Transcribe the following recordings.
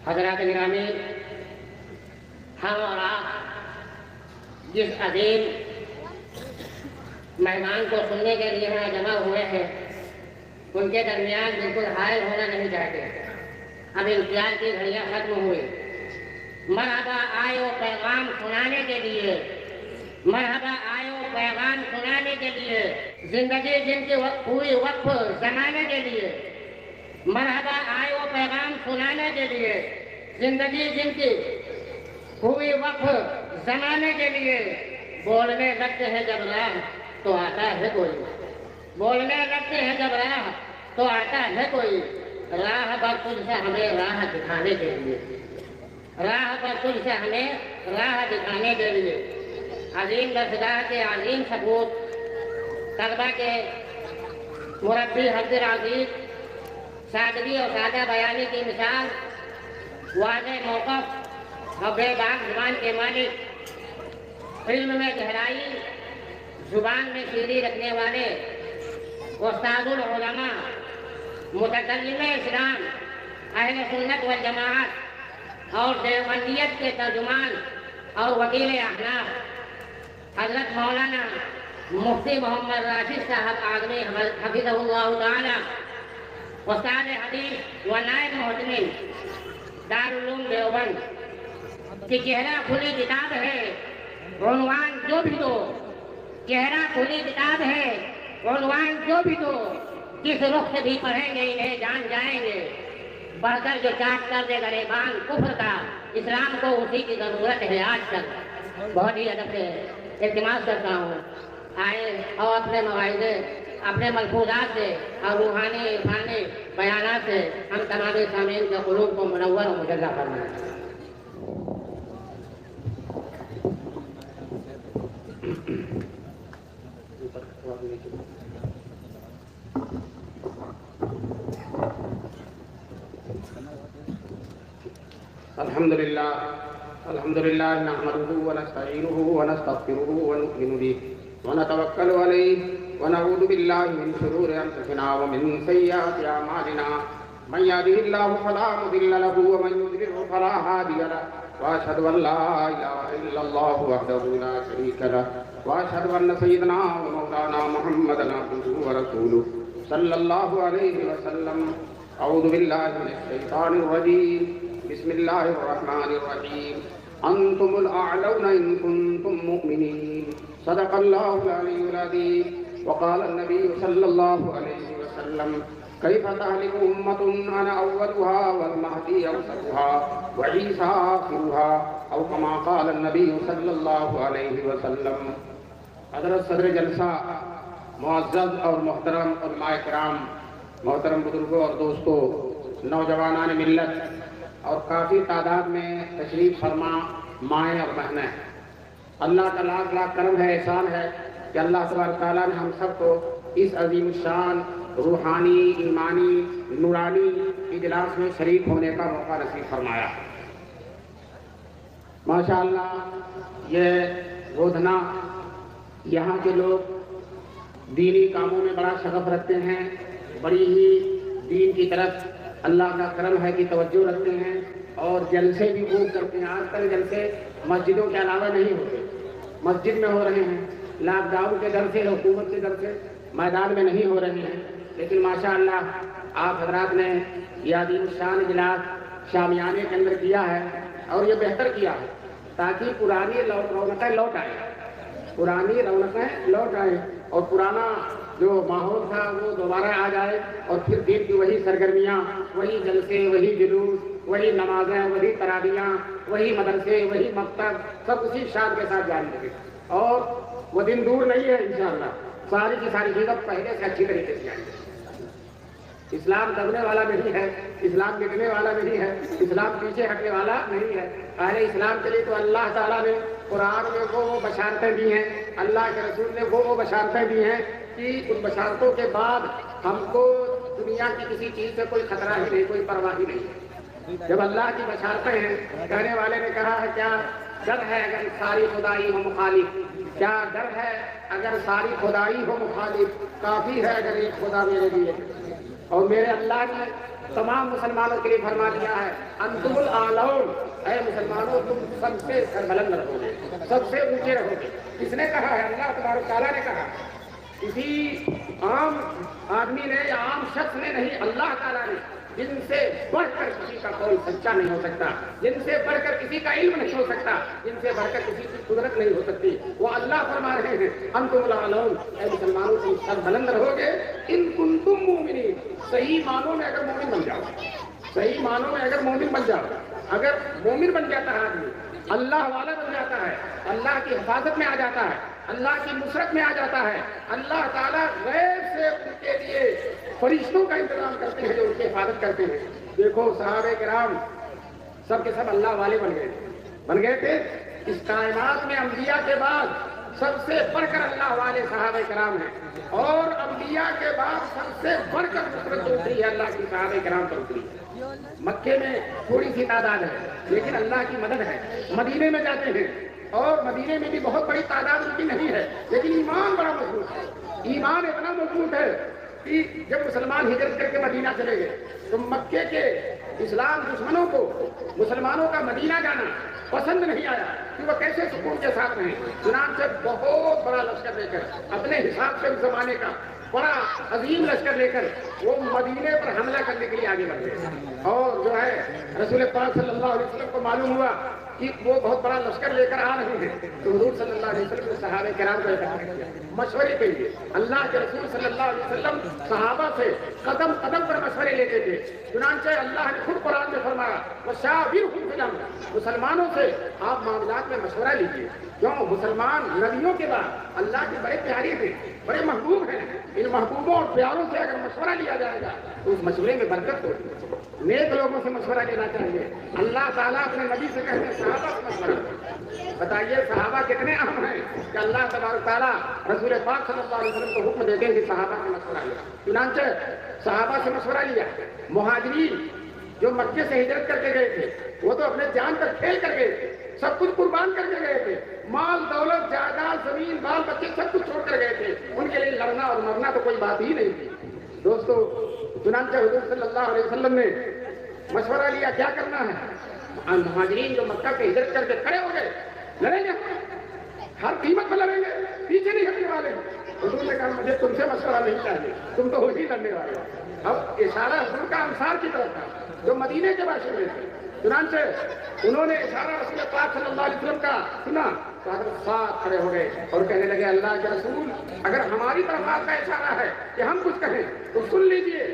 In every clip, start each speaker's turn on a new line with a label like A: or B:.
A: حضرات گرامی، ہم اور آپ جس عظیم مہمان کو سننے کے لیے یہاں جمع ہوئے ہیں ان کے درمیان بالکل حائل ہونا نہیں چاہتے۔ اب امتحان کی گھڑیاں ختم ہوئی۔ مرحبا آئے وہ پیغام سنانے کے لیے، مرحبا آئے وہ پیغام سنانے کے لیے، زندگی جن کی پوری وقف زمانے کے لیے۔ مرحبا آئے وہ پیغام سنانے کے لیے، زندگی جن کی پوری وقف زمانے کے لیے۔ بولنے لگتے ہیں جب راہ تو آتا ہے کوئی، بولنے لگتے ہیں جب راہ تو آتا ہے کوئی۔ راہ پر تجھ سے ہمیں راہ دکھانے کے لیے، راہ پر تجھ سے ہمیں راہ دکھانے کے لیے۔ عظیم درسگاہ کے عظیم سپوت، طلبہ کے مربی حفظ العزیز، سادگی اور سادہ بیانی کی مثال، واضح موقف اور بے باک زبان کے مالک، علم میں گہرائی، زبان میں شیریں رکھنے والے استاد العلماء، متکلم اسلام، اہل سنت والجماعت اور دیوبندیت کے ترجمان اور وکیل احناف حضرت مولانا مفتی محمد راشد صاحب اعظمی حفظہ اللہ تعالی، استاد حدیث و نائب محتمل دارالعلوم دیوبند کی چہرہ کھلی کتاب ہے، عنوان جو بھی دو، چہرہ کھلی کتاب ہے، عنوان جو بھی دو، جس رخ سے بھی پڑھیں گے انہیں جان جائیں گے۔ بڑھ کر جو چاٹ کر دے گریبان کفر کا، اسلام کو اسی کی ضرورت ہے آج تک۔ بہت ہی ادب سے التماس کرتا ہوں، آئے اور اپنے مواعظے، اپنے ملفوظات سے اور روحانی عرفانی بیانات سے ہم تمام سامعین کے قلوب کو منور و مجلہ فرمائیں۔
B: الحمد للہ نحمده ونستعینه ونستغفره ونؤمن به ونتوکل علیہ ونعوذ باللہ من شرور انفسنا ومن سیئات اعمالنا، من یهده اللہ فلا مضل له ومن یضلل فلا هادی له، واشهد ان لا اله الا اللہ وحدہ لا شریک له، واشهد ان سیدنا ومولانا محمدا عبدہ ورسولہ صلی اللہ علیہ وسلم۔ اعوذ باللہ من الشیطان الرجیم، بسم اللہ الرحمن الرحیم۔ انتم الاعلون ان کنتم مؤمنین، صدق اللہ العلی العظیم۔ وقال النبی صلی اللہ علیہ وسلم، کیف تہلک امۃ انا اولها والمہدی اوسطها وعیسی آخرها، او کما قال النبی صلی اللہ علیہ وسلم۔ حضرت صدر جلسہ، معزز اور محترم علماء کرام، محترم بزرگوں اور دوستوں، نوجوانان ملت اور کافی تعداد میں تشریف فرما مائیں اور بہنیں، اللہ کا لاکھ لاکھ کرم ہے، احسان ہے کہ اللہ تبارک تعالیٰ نے ہم سب کو اس عظیم الشان روحانی، ایمانی، نورانی اجلاس میں شریک ہونے کا موقع نصیب فرمایا۔ ماشاءاللہ یہ گودھنا، یہاں کے لوگ دینی کاموں میں بڑا شغف رکھتے ہیں، بڑی ہی دین کی طرف اللہ کا کرم ہے کہ توجہ رکھتے ہیں، اور جلسے بھی خوب کرتے ہیں۔ آج کل جلسے مسجدوں کے علاوہ نہیں ہوتے، مسجد میں ہو رہے ہیں، لاک ڈاؤن کے ڈر سے، حکومت کے ڈر سے میدان میں نہیں ہو رہے ہیں، لیکن ماشاءاللہ آپ حضرات نے یہ عظیم الشان اجلاس شامیانے کے اندر کیا ہے، اور یہ بہتر کیا ہے تاکہ پرانی رونقیں لوٹ آئیں، پرانی رونقیں لوٹ آئیں، اور پرانا جو ماحول تھا وہ دوبارہ آ جائے، اور پھر دین کی وہی سرگرمیاں، وہی جلسے، وہی جلوس، وہی نمازیں، وہی تراویحاں، وہی مدرسے، وہی مکتب، سب اسی شان کے ساتھ جاری رہے۔ اور وہ دن دور نہیں ہے انشاءاللہ، ساری کی ساری چیزیں پہلے سے اچھی طریقے سے آئیں گے۔ اسلام دبنے والا نہیں ہے، اسلام مٹنے والا نہیں ہے، اسلام پیچھے ہٹنے والا نہیں ہے۔ اہل اسلام کے لیے تو اللہ تعالیٰ نے قرآن میں وہ بشارتیں دی ہیں، اللہ کے رسول نے وہ بشارتیں دی ہیں کہ ان بشارتوں کے بعد ہم کو دنیا کی کسی چیز سے کوئی خطرہ ہی نہیں، کوئی پرواہ ہی نہیں۔ جب اللہ کی بشارتیں ہیں، کہنے والے نے کہا ہے کیا ڈر ہے اگر ساری خدائی ہو مخالف، کیا ڈر ہے اگر ساری خدائی ہو مخالف، کافی ہے اگر ایک خدا میرے لیے۔ اور میرے اللہ نے تمام مسلمانوں کے لیے فرما دیا ہے انتم الاعلون، اے مسلمانوں تم سب سے سربلند رہو گے، سب سے اونچے رہو گے۔ کس نے کہا ہے؟ اللہ تبارک تعالیٰ نے کہا، کسی عام آدمی نے یا عام شخص نے نہیں، اللہ تعالیٰ نے، جن سے بڑھ کر کسی کا قول سچا نہیں ہو سکتا، جن سے بڑھ کر کسی کا علم نہیں ہو سکتا، جن سے بڑھ کر کسی کی قدرت نہیں ہو سکتی، وہ اللہ فرما رہے ہیں انتم الاعلون، اے مسلمانوں تم سر بلند رہو گے ان کنتم مومنین، صحیح معنوں میں اگر مومن بن جاؤ، صحیح معنوں میں اگر مومن بن جاؤ، اگر مومن بن جاتا ہے آدمی، اللہ والا بن جاتا ہے، اللہ کی حفاظت میں آ جاتا ہے، اللہ کی نصرت میں آ جاتا ہے، اللہ تعالیٰ غیب سے ان کے لیے فرشتوں کا انتظام کرتے ہیں جو ان کی حفاظت کرتے ہیں۔ دیکھو صحابہ کرام سب کے سب اللہ والے بن گئے تھے۔ اس کائنات میں انبیاء کے بعد سب سے بڑھ کر اللہ والے صحابہ کرام ہیں، اور انبیاء کے بعد سب سے بڑھ کر نصرت جو اتری ہے اللہ کی صحابہ کرام پر اتری ہے۔ مکے میں تھوڑی سی تعداد ہے لیکن اللہ کی مدد ہے، مدینے میں جاتے ہیں اور مدینے میں بھی بہت بڑی تعداد ان کی نہیں ہے لیکن ایمان بڑا مضبوط ہے، ایمان اتنا مضبوط ہے کہ جب مسلمان ہجرت کر کے مدینہ چلے گئے تو مکے کے اسلام دشمنوں کو مسلمانوں کا مدینہ جانا پسند نہیں آیا کہ وہ کیسے سکون کے ساتھ رہیں، چنانچہ بہت بڑا لشکر لے کر اپنے حساب سے اس زمانے کا بڑا عظیم لشکر لے کر وہ مدینے پر حملہ کرنے کے لیے آگے بڑھ گئے، اور جو ہے رسول پاک صلی اللہ علیہ وسلم کو معلوم ہوا کہ وہ بہت بڑا لشکر لے کر آ رہے ہیں تو حضور صلی اللہ علیہ وسلم نے صحابہ کرام کو اکٹھا کیا مشورے کے لیے۔ اللہ کے رسول صلی اللہ علیہ وسلم صحابہ سے قدم قدم پر مشورے لیتے تھے، چنانچہ اللہ نے خود قرآن میں فرمایا وَشَاوِرْهُمْ فِي الْأَمْرِ، مسلمانوں سے آپ معاملات میں مشورہ لیجیے، کیوں مسلمان نبیوں کے بعد اللہ کے بڑے پیارے ہیں، بڑے محبوب ہیں، ان محبوبوں اور پیاروں سے اگر مشورہ لیا جائے گا تو اس مشورے میں برکت ہوگی۔ نیک لوگوں سے مشورہ لینا چاہیے، اللہ تعالیٰ اپنے نبی سے کہتے ہیں صحابہ سے مشورہ۔ بتائیے صحابہ کتنے اہم ہیں کہ اللہ تبارک تعالیٰ رسول پاک صلی اللہ علیہ وسلم کو حکم دیتے ہیں کہ صحابہ سے مشورہ لیا، چنانچہ صحابہ سے مشورہ لیا۔ مہاجرین جو مکے سے ہجرت کر کے گئے تھے وہ تو اپنے جان پر کھیل کر گئے تھے، سب کچھ قربان کر کے گئے تھے، مال دولت جائیداد زمین بال بچے سب کچھ چھوڑ کر گئے تھے، ان کے لیے لڑنا اور مرنا تو کوئی بات ہی نہیں تھی۔ دوستو چنانچہ حضور صلی اللہ علیہ وسلم نے مشورہ لیا کیا کرنا ہے۔ مہاجرین جو مکہ سے ہجرت کر کے کھڑے ہو گئے، لڑیں گے ہر قیمت پر لڑیں گے، پیچھے نہیں ہٹنے والے۔ حضور نے کہا مجھے تم سے مشورہ نہیں چاہیے، تم تو وہی لڑنے والے ہو۔ اب اشارہ حضور کا انصار کی طرف تھا جو مدینے کے باشندے تھے، چنانچہ انہوں نے اشارہ رسول پاک صلی اللہ علیہ وسلم کا سنا تو حضرت ساتھ کھڑے ہو گئے اور کہنے لگے اللہ کے رسول اگر ہماری طرف آپ کا اشارہ ہے کہ ہم کچھ کہیں تو سن لیجئے،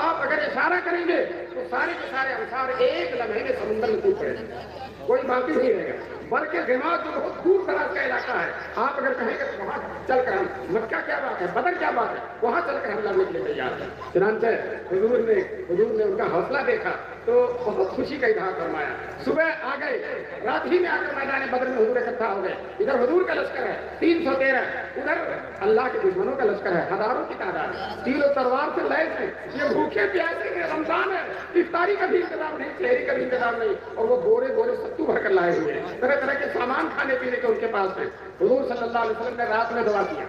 B: آپ اگر اشارہ کریں گے تو سارے کے سارے انصار ایک لمحے میں سمندر میں کود پڑیں گے، کوئی باقی نہیں رہے گا، بلکہ دماغ جو بہت دور دراز کا علاقہ ہے آپ اگر کہیں گے تو وہاں چل کر ہم مکہ کیا بات ہے بدر کیا بات ہے وہاں چل کر ہم لڑنے کے لیے تیار ہیں۔ چنانچہ حضور نے ان کا حوصلہ دیکھا تو بہت خوشی کا اظہار فرمایا، صبح آ گئے، رات ہی میں آ کر میدان بدر میں حضور اکٹھا ہو گئے، ادھر حضور کا لشکر ہے 313، ادھر اللہ کے دشمنوں کا لشکر ہے ہزاروں کی تعداد، تیر و تلوار سے لیس ہیں، یہ بھوکے پیاسے ہیں، رمضان ہے، افطاری کا بھی انتظام نہیں، سحری کا بھی انتظام نہیں، اور وہ بورے بورے ستو بھر کر لائے ہوئے ہیں، طرح طرح کے سامان کھانے پینے کے ان کے پاس ہیں۔ حضور صلی اللہ علیہ وسلم نے رات میں دعا کیا،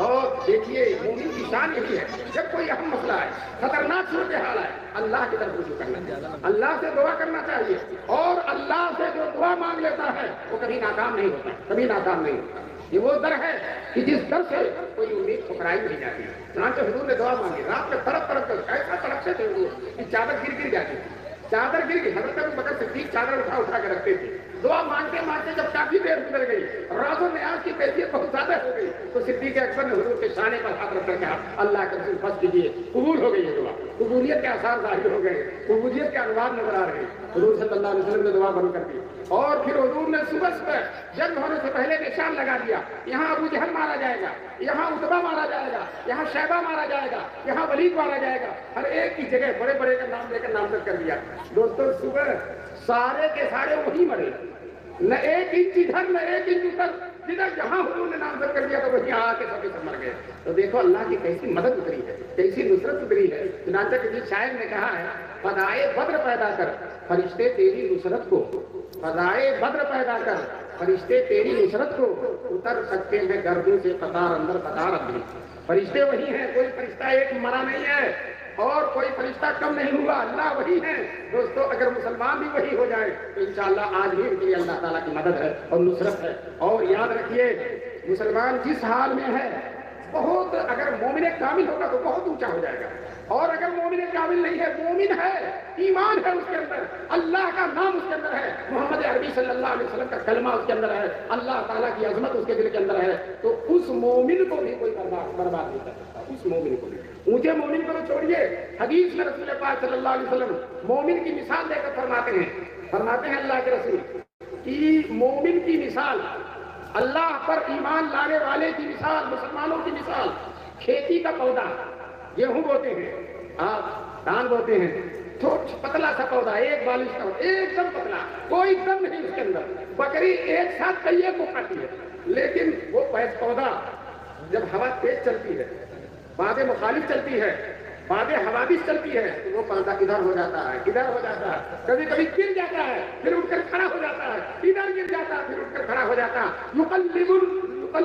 B: اور دیکھیے مومن کی شان یہی ہے جب کوئی اہم مسئلہ ہے خطرناک صورتحال ہے اللہ کی طرف رجوع کرنا چاہیے، اللہ سے دعا کرنا چاہیے، اور اللہ سے جو دعا مانگ لیتا ہے وہ کبھی ناکام نہیں ہوتا، کبھی ناکام نہیں ہوتا۔ یہ وہ در ہے کہ جس در سے کوئی امید ٹھکرائی نہیں جاتی۔ چنانچہ حضور نے دعا مانگی، رات میں تڑپ تڑپ کر ایسا تڑپتے تھے حضور کہ چادر گر جاتی تھی، چادر گر گئی، حضرت ابوبکر صدیق چادر اٹھا کے رکھتے تھے۔ دعا مانگتے مانگتے جب کافی دیر گزر گئی، راز و نیاز کی کیفیت بہت زیادہ ہو گئی تو صدیق اکبر نے حضور کے شانے پر ہاتھ رکھ کر کہا اللہ کے رسول بس کیجیے، قبول ہو گئی یہ دعا، قبولیت کے آثار ظاہر ہو گئے، قبولیت کے انوار نظر آ رہے ہیں۔ حضور صلی اللہ علیہ وسلم نے دعا بند کر دی، اور پھر حضور نے صبح جنگ ہونے سے پہلے نشان لگا دیا، یہاں ابو جہل مارا جائے گا، یہاں عتبہ مارا جائے گا، یہاں شیبہ مارا جائے گا، یہاں ولید مارا جائے گا، ہر ایک کی جگہ بڑے بڑے کا نام لے کر نامزد کر دیا۔ دوستوں صبح سارے کے سارے وہی مرے، نہ ایک انچ ادھر نہ ایک انچ ادھر، جدھر جہاں حضور نے نامزد کر دیا تو وہیں آ کے سب مر گئے۔ تو دیکھو اللہ کی کیسی مدد اتری ہے، کیسی نصرت اتری ہے۔ چنانچہ کسی شاعر نے کہا ہے فضائے بدر پیدا کر فرشتے تیری نصرت کو، فضائے بدر پیدا کر فرشتے تیری نصرت کو، اتر سکتے ہیں گردوں سے قطار اندر قطار اندر۔ فرشتے وہی ہیں، کوئی فرشتہ ایک مرا نہیں ہے، اور کوئی فرشتہ کم نہیں ہوا، اللہ وہی ہے دوستو۔ اگر مسلمان بھی وہی ہو جائے تو انشاءاللہ آج بھی ان کے لیے اللہ تعالیٰ کی مدد ہے اور نصرت ہے۔ اور یاد رکھیے مسلمان جس حال میں ہے بہت، اگر مومن کامل ہوگا تو بہت اونچا ہو جائے گا، اور اگر مومن کامل نہیں ہے، مومن ہے، ایمان ہے اس کے اندر، اللہ کا نام اس کے اندر ہے، محمد عربی صلی اللہ علیہ وسلم کا کلمہ اس کے اندر ہے، اللہ تعالیٰ کی عظمت اس کے دل کے اندر ہے، تو اس مومن کو بھی کوئی برباد نہیں کر سکتا، اس مومن کو بھی۔ اونچے مومن کو تو چھوڑیے، حدیث میں رسول پاک صلی اللہ علیہ وسلم مومن کی مثال دے کر فرماتے ہیں اللہ کے رسول کہ مومن کی مثال، اللہ پر ایمان لانے والے کی مثال، مسلمانوں کی مثال، کھیتی کا پودا، گیہوں بوتے ہیں، آپ دھان بوتے ہیں، پتلا سا پودا، ایک بالش کا، ایک دم پتلا، کوئی دم نہیں اس کے اندر، بکری ایک ساتھ کئیے کو کھاتی ہے، لیکن وہ پودا جب ہوا تیز چلتی ہے، بادیں مخالف چلتی ہے، بادیں حوادث چلتی ہے، تو وہ پودا ادھر ہو جاتا ہے، ادھر ہو جاتا ہے، کبھی کبھی گر جاتا ہے، پھر اٹھ کر کھڑا ہو جاتا ہے، ادھر گر جاتا ہے، پھر اٹھ کر کھڑا ہو جاتا ہے، یقلب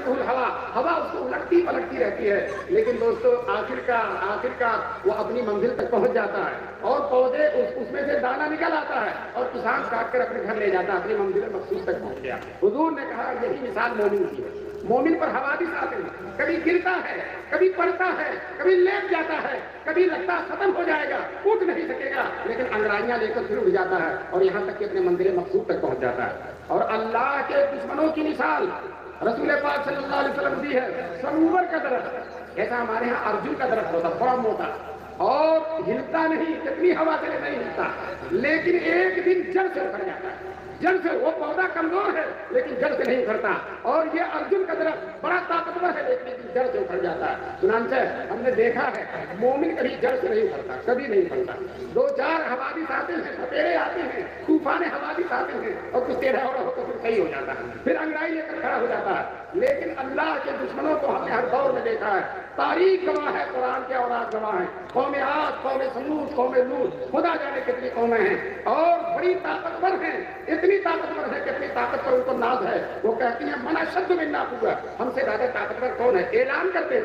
B: الہوا، ہوا اس کو الٹتی پلٹتی رہتی ہے، لیکن دوستو آخر وہ اپنی منزل تک پہنچ جاتا ہے، اور پودے اس میں سے دانہ نکل آتا ہے، اور کسان کاٹ کر اپنے گھر لے جاتا ہے، اپنی منزل مخصوص تک پہنچ گیا۔ حضور نے کہا یہی مثال مومن کی ہے، مومن پر حوادث آتے ہیں، کبھی گرتا ہے، کبھی پڑتا ہے، کبھی لیٹ جاتا ہے، کبھی لگتا ختم ہو جائے گا، اٹھ نہیں سکے گا، لیکن انگڑائیاں لے کر پھر اٹھ جاتا ہے، اور یہاں تک کہ اپنے منزل مقصود تک پہنچ جاتا ہے۔ اور اللہ کے دشمنوں کی مثال رسول پاک صلی اللہ علیہ وسلم دی ہے، سنوبر کا درخت، جیسا ہمارے ہاں ارجن کا درخت ہوتا، بڑا موٹا اور ہلتا نہیں، کتنی ہوا چلے نہیں ہلتا، لیکن ایک دن جڑ سے اکھڑ جاتا ہے، جڑ سے، وہ پودا کمزور ہے لیکن جڑ سے نہیں اکھڑتا، اور یہ ارجن کا درخت بڑا طاقتور ہے لیکن جڑ سے اکھڑ جاتا ہے۔ چنانچہ ہم نے دیکھا ہے مومن کبھی جڑ سے نہیں اکھڑتا، کبھی نہیں اکھڑتا، دو چار حوادث آتے ہیں، سپیرے آتے ہیں، طوفان حوادث آتے ہیں، اور کچھ ٹیڑھا ہو تو پھر صحیح ہو جاتا ہے، پھر انگڑائی لے کر کھڑا ہو جاتا ہے۔ لیکن اللہ کے دشمنوں کو ہم نے ہر دور میں دیکھا ہے، تاریخ گواہ ہے، قرآن کے اوراق گواہ ہیں، قوم عاد، قوم سمود، قوم لوط، خدا جانے کتنی قومیں ہیں، اور بڑی طاقتور ہیں، اتنی طاقتور ہے کہ اپنی طاقت پر ان کو ناز ہے، وہ کہتی ہیں من اشد منا قوة، ہم سے زیادہ طاقتور کون ہے؟ اعلان کرتے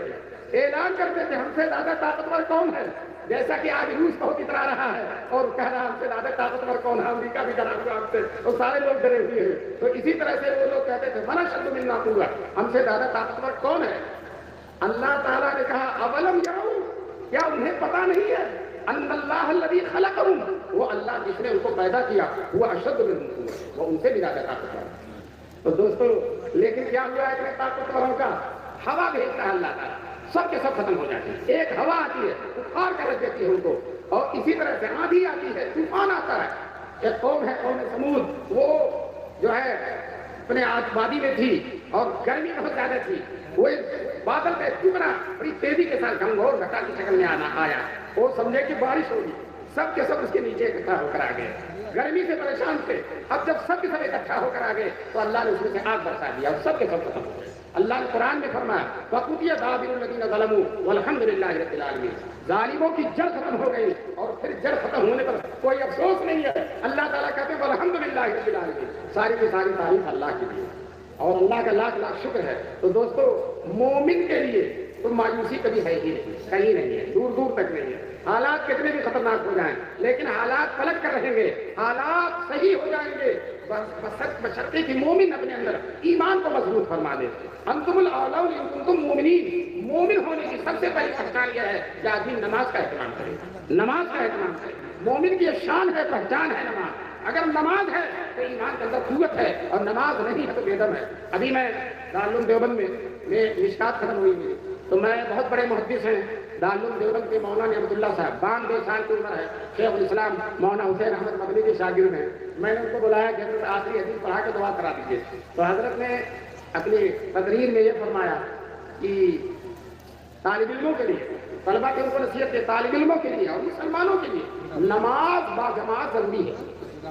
B: تھے ہم سے زیادہ طاقتور کون ہے، جیسا کہ آج روس بہت اترا رہا ہے اور کہہ رہا ہم سے زیادہ طاقتور کون ہے، امریکہ بھی ڈرا ہوا ہم سے، اور سارے لوگ ڈرے ہوئے ہیں، تو اسی طرح سے وہ لوگ کہتے تھے من اشد منا قوة، ہم سے زیادہ طاقتور کون ہے؟ اللہ تعالیٰ نے کہا اولم یروا، کیا انہیں پتا نہیں ہے ان اللہ الذی خلقہم، وہ اللہ جس نے ان کو پیدا کیا، وہ اشد منہم قوة، وہ ان سے بھی زیادہ طاقتور ہے۔ تو دوستو لیکن کیا ہوا ہے اتنے طاقتوروں کا؟ ہوا بھیجتا ہے اللہ تعالیٰ، سب کے سب ختم ہو جاتے ہیں، ایک ہوا آتی ہے اکھاڑ کر رکھ دیتی ہے ان کو، اور اسی طرح سے آندھی آتی ہے، طوفان آتا ہے۔ ایک قوم ہے قوم سمود، وہ جو ہے اپنے وادی میں تھی اور گرمی بہت زیادہ تھی، وہ بادل میں ٹکڑا بڑی تیزی کے ساتھ گھنگھور گھٹا کی شکل میں آیا، وہ سمجھے کہ بارش ہوگی، سب کے سب اس کے نیچے اکٹھا ہو کر آ گئے، گرمی سے پریشان تھے، اب جب سب کے سب اکٹھا ہو کر آ گئے تو اللہ نے اس میں سے آگ برسا دیا اور سب کے سب ختم ہو گئے۔ اللہ نے قرآن میں فرمایا وَقُضِيَ دَابِرُ الَّذِينَ ظَلَمُوا وَالْحَمْدُ لِلَّهِ رَبِّ الْعَالَمِينَ، ظالموں کی جڑ ختم ہو گئی، اور پھر جڑ ختم ہونے پر کوئی افسوس نہیں ہے، اللہ تعالیٰ کہتے ہیں وَالْحَمْدُ لِلَّهِ رَبِّ الْعَالَمِينَ، ساری کی ساری تعریف اللہ کے لیے اور اللہ کا لاکھ لاکھ شکر ہے۔ تو دوستو مومن کے لیے تو مایوسی کبھی ہے ہی نہیں، کہیں نہیں ہے، دور دور تک نہیں ہے، حالات کتنے بھی خطرناک ہو جائیں لیکن حالات پلٹ کر رہیں گے، حالات صحیح ہو جائیں گے، بشرطے کہ مومن اپنے اندر ایمان کو مضبوط فرما دے۔ انتم الاولون ان کنتم مومنین، مومن ہونے کی سب سے پہلی پہچان یہ ہے کہ آدمی نماز کا اہتمام کرے، نماز کا اہتمام کرے، مومن کی یہ شان ہے، پہچان ہے نماز۔ اگر نماز ہے تو ایمان کے اندر قوت ہے، اور نماز نہیں ہے تو بے دم ہے۔ ابھی میں دارالعلوم دیوبند میں مشکات ختم ہوئی تھی، تو میں بہت بڑے محدث ہیں دارالعلوم دیوبند کے مولانا عبداللہ صاحب، 92 سال کی عمر ہے، شیخ الاسلام مولانا حسین احمد مدنی کے شاگرد ہیں۔ میں نے ان کو بلایا کہ حضرت آخری حدیث پڑھا کے دعا کرا دیجیے، تو حضرت نے اپنی تقریر میں یہ فرمایا کہ طالب علموں کے لیے، طلبہ کے ان کو نصیحت ہے، طالب علموں کے لیے اور مسلمانوں کے لیے نماز با جماعت ضروری ہے،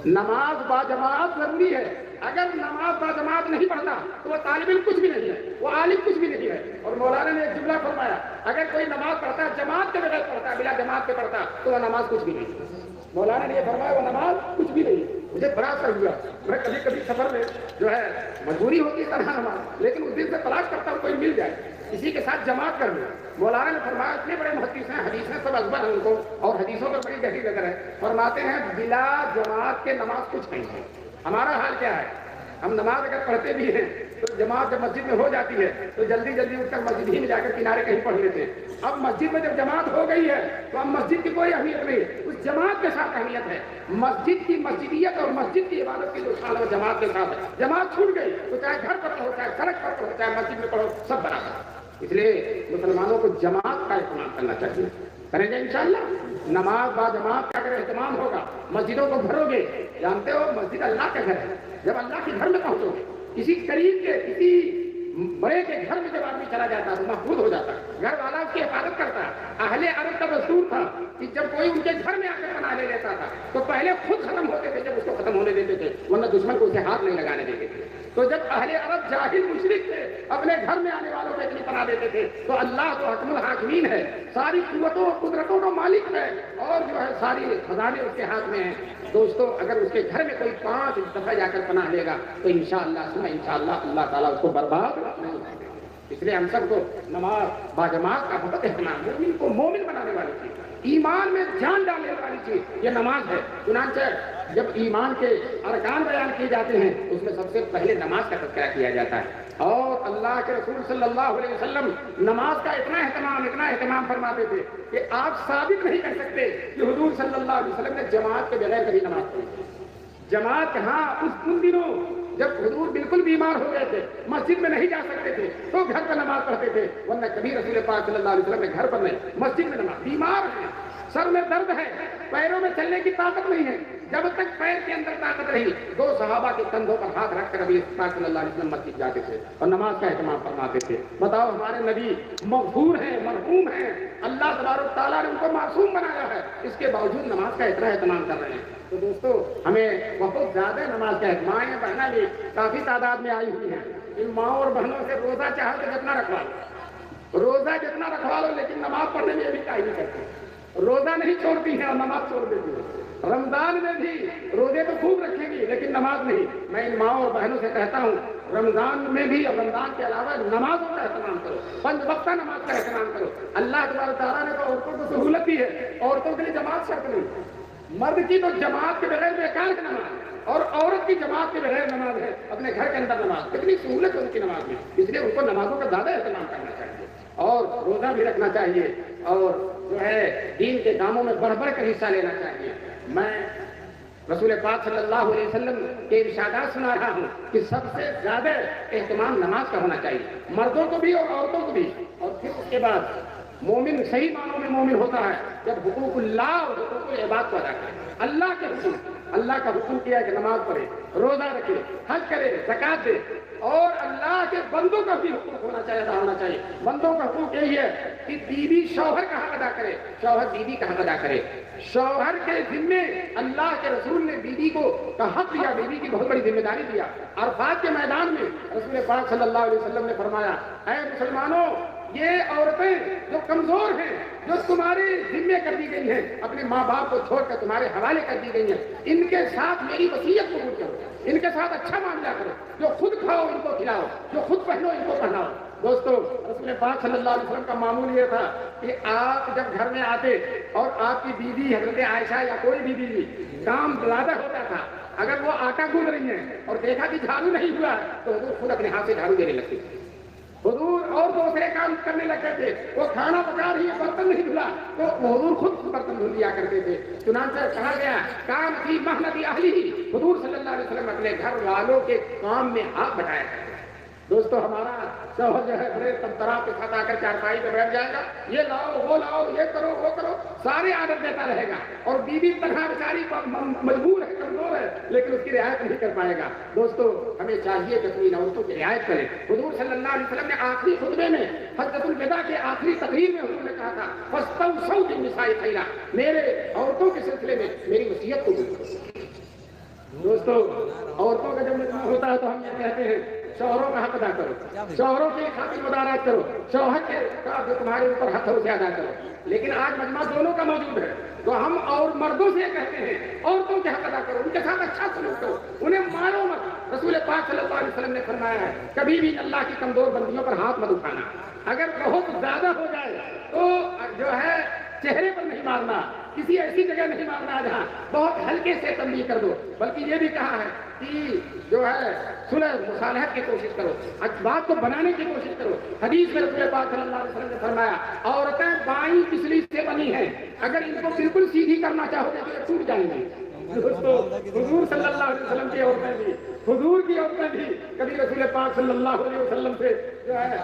B: نماز با جماعت ضروری ہے۔ اگر نماز با جماعت نہیں پڑھتا تو وہ طالب علم کچھ بھی نہیں ہے، وہ عالم کچھ بھی نہیں ہے۔ اور مولانا نے ایک جملہ فرمایا اگر کوئی نماز پڑھتا ہے جماعت کے بغیر پڑھتا ہے، بلا جماعت کے پڑھتا تو وہ نماز کچھ بھی نہیں ہے۔ مولانا نے یہ فرمایا وہ نماز کچھ بھی نہیں۔ مجھے بڑا اثر ہوا، میں کبھی کبھی سفر میں جو ہے مجبوری ہوتی ہے طرح نماز، لیکن اس دن سے تلاش کرتا ہوں کوئی مل جائے کسی کے ساتھ جماعت کر لو. مولانا نے فرمایا اتنے بڑے محدث ہیں, حدیثیں سب ازبر ہیں ان کو, اور حدیثوں پر بڑی گہری نظر ہے. فرماتے ہیں بلا جماعت کے نماز کچھ نہیں ہے. ہمارا حال کیا ہے؟ ہم نماز اگر پڑھتے بھی ہیں تو جماعت جب مسجد میں ہو جاتی ہے تو جلدی جلدی اٹھ کر مسجد ہی میں جا کر کنارے کہیں پڑھ لیتے ہیں. اب مسجد میں جب جماعت ہو گئی ہے تو اب مسجد کی کوئی اہمیت نہیں, اس جماعت کے ساتھ اہمیت ہے. مسجد کی مسجدیت اور مسجد کی عبادت کی جو شان ہے جماعت کے ساتھ ہے. جماعت چھوٹ گئی تو چاہے گھر پر پڑھو, چاہے سڑک پر پڑھو, چاہے مسجد میں پڑھو, سب برابر. اس لیے مسلمانوں کو جماعت کا اہتمام کرنا چاہیے. کریں گے انشاءاللہ. نماز با جماعت کا اگر اہتمام ہوگا, مسجدوں کو بھرو گے. جانتے ہو مسجد اللہ کا گھر ہے. جب اللہ کے گھر میں پہنچو گے, کسی قریب کے کسی بڑے کے گھر میں جب آدمی چلا جاتا ہے تو محفوظ ہو جاتا ہے, گھر والا اس کی حفاظت کرتا ہے. اہل عرب کا دستور تھا کہ جب کوئی ان کے گھر میں آ کر پناہ لے لیتا تھا تو پہلے خود ختم ہوتے تھے جب اس کو ختم ہونے دیتے تھے, ورنہ دشمن کو اسے ہاتھ نہیں لگانے دیتے تھے. تو جب اہل عرب جاہل مشرک تھے, اپنے گھر میں آنے والوں کو اتنی پناہ دیتے تھے, تو اللہ تو حکم الحاکمین ہے, ساری قوتوں اور قدرتوں کا مالک ہے, اور جو ہے ساری خزانے اس کے ہاتھ میں ہیں. دوستو اگر اس کے گھر میں کوئی 5 دفعہ جا کر پناہ لے گا تو انشاءاللہ اللہ تعالیٰ اس کو برباد نہیں کرے گا. اس لیے ہم سب کو نماز با جماعت کا بہت اہتمام. مومن کو مومن بنانے والی چیز, ایمان میں جان ڈالنے والی چیز یہ نماز ہے. چنانچہ جب ایمان کے ارکان بیان کیے جاتے ہیں اس میں سب سے پہلے نماز کا تذکرہ کیا جاتا ہے. اور اللہ کے رسول صلی اللہ علیہ وسلم نماز کا اتنا اہتمام فرماتے تھے کہ آپ ثابت نہیں کر سکتے کہ حضور صلی اللہ علیہ وسلم نے جماعت کے بغیر کبھی نماز پڑھی. جماعت ہاں ان دنوں جب حضور بالکل بیمار ہو گئے تھے, مسجد میں نہیں جا سکتے تھے, تو گھر پر نماز پڑھتے تھے, ورنہ کبھی رسول پاک صلی اللہ علیہ وسلم نے گھر پر نہیں, مسجد میں نماز. بیمار ہیں, سر میں درد ہے, پیروں میں چلنے کی طاقت نہیں ہے, جب تک پیر کے اندر طاقت رہی 2 صحابہ کے کندھوں پر ہاتھ رکھ کر ابھی پاک صلی اللہ علیہ وسلم مسجد جاتے تھے اور نماز کا اہتمام فرماتے تھے. بتاؤ ہمارے نبی مغفور ہیں, مرحوم ہیں, اللہ تبارک تعالیٰ نے ان کو معصوم بنایا ہے, اس کے باوجود نماز کا اتنا اہتمام کر رہے ہیں. تو دوستو ہمیں بہت زیادہ نماز کا اہتمام. مائیں بہنیں بھی کافی تعداد میں آئی ہوئی ہیں. ان ماؤں اور بہنوں سے روزہ چاہے تو جتنا رکھوا لو, روزہ جتنا رکھوا لو, لیکن نماز پڑھنے میں ابھی کاہلی نہیں کرتی. روزہ نہیں چھوڑتی ہیں اور نماز چھوڑ دیتی ہیں. رمضان میں بھی روزے تو خوب رکھیں گی لیکن نماز نہیں. میں ان ماؤں اور بہنوں سے کہتا ہوں رمضان میں بھی اور رمضان کے علاوہ نمازوں کا اہتمام کرو, 5 وقتہ نماز کا اہتمام کرو. اللہ تبارک تعالیٰ نے تو عورتوں کو سہولت دی ہے, عورتوں کے لیے جماعت شرط نہیں. مرد کی تو جماعت کے بغیر بیکار کی نماز ہے, اور عورت کی جماعت کے بغیر نماز ہے اپنے گھر کے اندر نماز. کتنی سہولت ہے ان کی نماز میں, اس لیے ان کو نمازوں کا زیادہ اہتمام کرنا چاہیے اور روزہ بھی رکھنا چاہیے اور جو ہے دین کے کاموں میں بڑھ کر حصہ لینا چاہیے. میں رسول پاک صلی اللہ علیہ وسلم کے ارشادات سنا رہا ہوں کہ سب سے زیادہ اہتمام نماز کا ہونا چاہیے, مردوں کو بھی اور عورتوں کو بھی. اور پھر اس کے بعد مومن صحیح معنوں میں مومن ہوتا ہے جب حقوق اللہ اور حقوق العباد کو ادا کرے. اللہ کے حکم, اللہ کا حکم کیا ہے کہ نماز پڑھے, روزہ رکھے, حج کرے, زکات دے, اور اللہ کے بندوں کا بھی حقوق ہونا چاہیے, ادا ہونا چاہیے. بندوں کا حقوق یہی ہے کہ بیوی شوہر کا حق ادا کرے, شوہر بیوی کا حق ادا کرے. شوہر کے ذمے اللہ کے رسول نے بیوی کو کا حق دیا, بیوی کی بہت بڑی ذمہ داری دیا. عرفات کے میدان میں رسول پاک صلی اللہ علیہ وسلم نے فرمایا, اے مسلمانوں, یہ عورتیں جو کمزور ہیں, جو تمہارے ذمے کر دی گئی ہیں, اپنے ماں باپ کو چھوڑ کر تمہارے حوالے کر دی گئی ہیں, ان کے ساتھ میری وصیت قبول کرو, ان کے ساتھ اچھا معاملہ کرو. جو خود کھاؤ ان کو کھلاؤ, جو خود پہنو ان کو پہناؤ. دوستو رسول پاک صلی اللہ علیہ وسلم کا معمول یہ تھا کہ آپ جب گھر میں آتے اور آپ کی بیوی حضرت عائشہ یا کوئی بھی بیوی کام زیادہ ہوتا تھا, اگر وہ آٹا گوندھ رہی ہیں اور دیکھا کہ جھاڑو نہیں ہوا تو حضور خود اپنے ہاتھ سے جھاڑو دینے لگتے تھے. حضور اور دوسرے کام کرنے لگتے تھے, وہ کھانا پکا رہی ہے, برتن نہیں دھلا تو حضور خود برتن دھل دیا کرتے تھے. چنانچہ کہا گیا کام کی محنت اہلی, حضور صلی اللہ علیہ وسلم اپنے گھر والوں کے کام میں ہاتھ بٹایا کرتے. دوستو ہمارا شوہر جو ہے بڑے تمطرا کے ساتھ آ کر چارپائی پہ بیٹھ جائے گا, یہ لاؤ وہ لاؤ, یہ کرو وہ کرو, سارے آرڈر دیتا رہے گا, اور بیوی تنہا بیچاری مجبور ہے, کمزور ہے, لیکن اس کی رعایت نہیں کر پائے گا. دوستو ہمیں چاہیے کہ اپنی عورتوں کی رعایت کریں. حضور صلی اللہ علیہ وسلم نے آخری خطبے میں حجۃ الوداع کے آخری تقریر میں حضور نے کہا تھا, فاستوصوا بالنساء خیرا, میرے عورتوں کے سلسلے میں میری وصیت کو قبول کرو. دوستو عورتوں کا جب مجمع ہوتا ہے تو ہم یہ کہتے ہیں شوہروں کا حق ادا کرو, شوہروں کی خاطر مدارات کرو, شوہر کے کا جو تمہارے اوپر حق ہے اسے ادا کرو. لیکن آج مجمع دونوں کا موجود ہے تو ہم اور مردوں سے کہتے ہیں عورتوں کے حق ادا کرو، ان کے ساتھ اچھا سلوک کرو، انہیں مارو مت۔ رسول پاک صلی اللہ علیہ وسلم نے فرمایا ہے کبھی بھی اللہ کی کمزور بندیوں پر ہاتھ مت اٹھانا، اگر بہت زیادہ ہو جائے تو جو ہے چہرے پر نہیں مارنا، کسی ایسی جگہ نہیں مارنا جہاں بہت ہلکے سے تنبیہ کر دو، بلکہ یہ بھی کہا ہے کہ جو ہے صلح مصالحت کی کوشش کرو، بات کو بنانے کی کوشش کرو۔ حدیث میں رسول پاک صلی اللہ علیہ وسلم نے فرمایا عورتیں بائیں پسلی سے بنی ہیں، اگر ان کو بالکل سیدھی کرنا چاہو گے تو یہ ٹوٹ جائیں گی۔ دوستو حضور صلی اللہ علیہ وسلم کی عورتیں بھی، حضور کی عورتیں بھی کبھی رسول پاک صلی اللہ علیہ وسلم سے جو ہے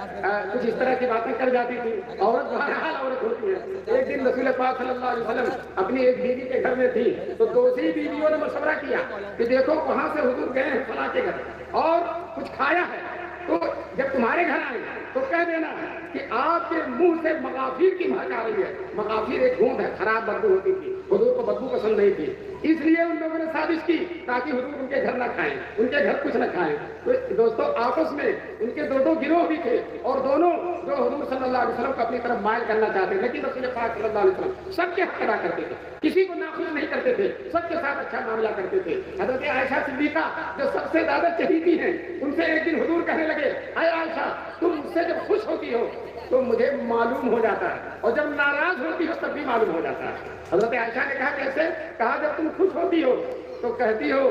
B: کچھ اس طرح کی باتیں کر جاتی تھی۔ عورت بہرحال عورت ہوتی ہے۔ ایک دن رسول پاک صلی اللہ علیہ وسلم اپنی ایک بیوی کے گھر میں تھی تو دوسری بیویوں نے مشورہ کیا کہ دیکھو وہاں سے حضور گئے ہیں فلاں کے گھر اور کچھ کھایا ہے، تو جب تمہارے گھر آئے تو کہہ دینا کہ آپ کے منہ سے مغافیر کی مہک آ رہی ہے۔ مغافیر ایک گوند ہے، خراب بدبو ہوتی تھی، حضور کو بدبو پسند نہیں تھی، اس لیے ان لوگوں نے سازش کی تاکہ حضور ان کے گھر نہ کھائیں، ان کے گھر کچھ نہ کھائیں۔ تو دوستو آپس میں ان کے دو گروہ بھی تھے اور دونوں جو حضور صلی اللہ علیہ وسلم کو اپنی طرف مائل کرنا چاہتے ہیں، لیکن رسول پاک صلی اللہ علیہ وسلم سب کے حق ادا کرتے تھے، کسی کو ناخوش نہیں کرتے تھے، سب کے ساتھ اچھا معاملہ کرتے تھے۔ حضرت عائشہ صدیقہ جو سب سے زیادہ چہیتی ہیں، ان سے ایک دن حضور کہنے لگے اے عائشہ تم مجھ سے جب خوش ہوتی ہو تو مجھے معلوم ہو جاتا ہے اور جب ناراض ہوتی ہو تب بھی معلوم ہو جاتا ہے۔ حضرت عائشہ نے کہا کیسے؟ کہا جب تم خوش ہوتی ہو تو کہتی ہو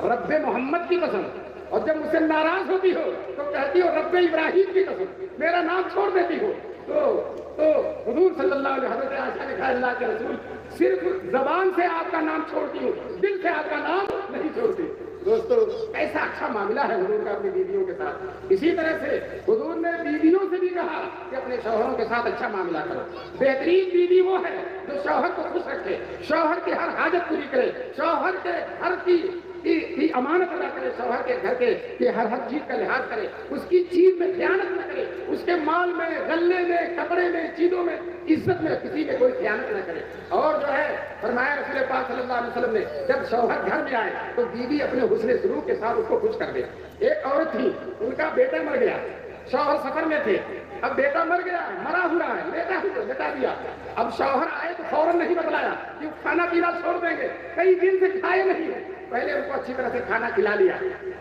B: رب محمد کی قسم، اور جب مجھ سے ناراض ہوتی ہو تو کہتی ہو رب ابراہیم کی قسم، میرا نام چھوڑ دیتی ہو۔ تو حضور صلی اللہ علیہ وسلم، حضرت عائشہ نے کہا اللہ کے رسول صرف زبان سے آپ کا نام چھوڑتی ہوں، دل سے آپ کا نام نہیں چھوڑتی۔ دوستو ایسا اچھا معاملہ ہے حضور کا اپنی بیویوں کے ساتھ۔ اسی طرح سے حضور نے بیویوں سے بھی کہا کہ اپنے شوہروں کے ساتھ اچھا معاملہ کرو۔ بہترین بیوی وہ ہے جو شوہر کو خوش رکھے، شوہر کی ہر حاجت پوری کرے، شوہر کے ہر کی امانت ادا کرے، شوہر کے گھر کے ہر چیز کا لحاظ کرے، اس کی چیز میں خیانت نہ کرے، اس کے مال میں، غلے میں، کپڑے میں، چیزوں میں، عزت میں کسی میں کوئی خیانت نہ کرے۔ اور جو ہے فرمایا رسول پاک صلی اللہ علیہ وسلم نے جب شوہر گھر میں آئے تو بیوی اپنے حسن سلوک کے ساتھ اس کو خوش کر دے۔ ایک عورت تھی، ان کا بیٹا مر گیا، شوہر سفر میں تھے، اب بیٹا مر گیا، مرا ہوا ہے، لیٹا دیا۔ اب شوہر آئے تو فوراً نہیں بتلایا کہ کھانا پینا چھوڑ دیں گے، کئی دن سے کھائے نہیں ہے، پہلے ان کو اچھی طرح سے کھانا کھلا لیا۔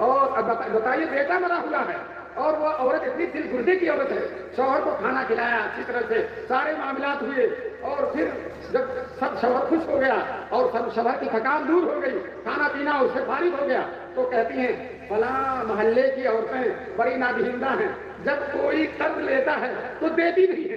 B: اور اب بتائیے بیٹا مرا ہوا ہے اور وہ عورت اتنی دل گردے کی عورت ہے، شوہر کو کھانا کھلایا اچھی طرح سے، سارے معاملات ہوئے، اور پھر جب سب شوہر خوش ہو گیا اور سب شوہر کی تھکان دور ہو گئی، کھانا پینا اس سے فارغ ہو گیا، تو کہتی ہیں فلاں محلے کی عورتیں بڑی نادہندہ ہیں، جب کوئی قرض لیتا ہے تو دیتی نہیں ہے۔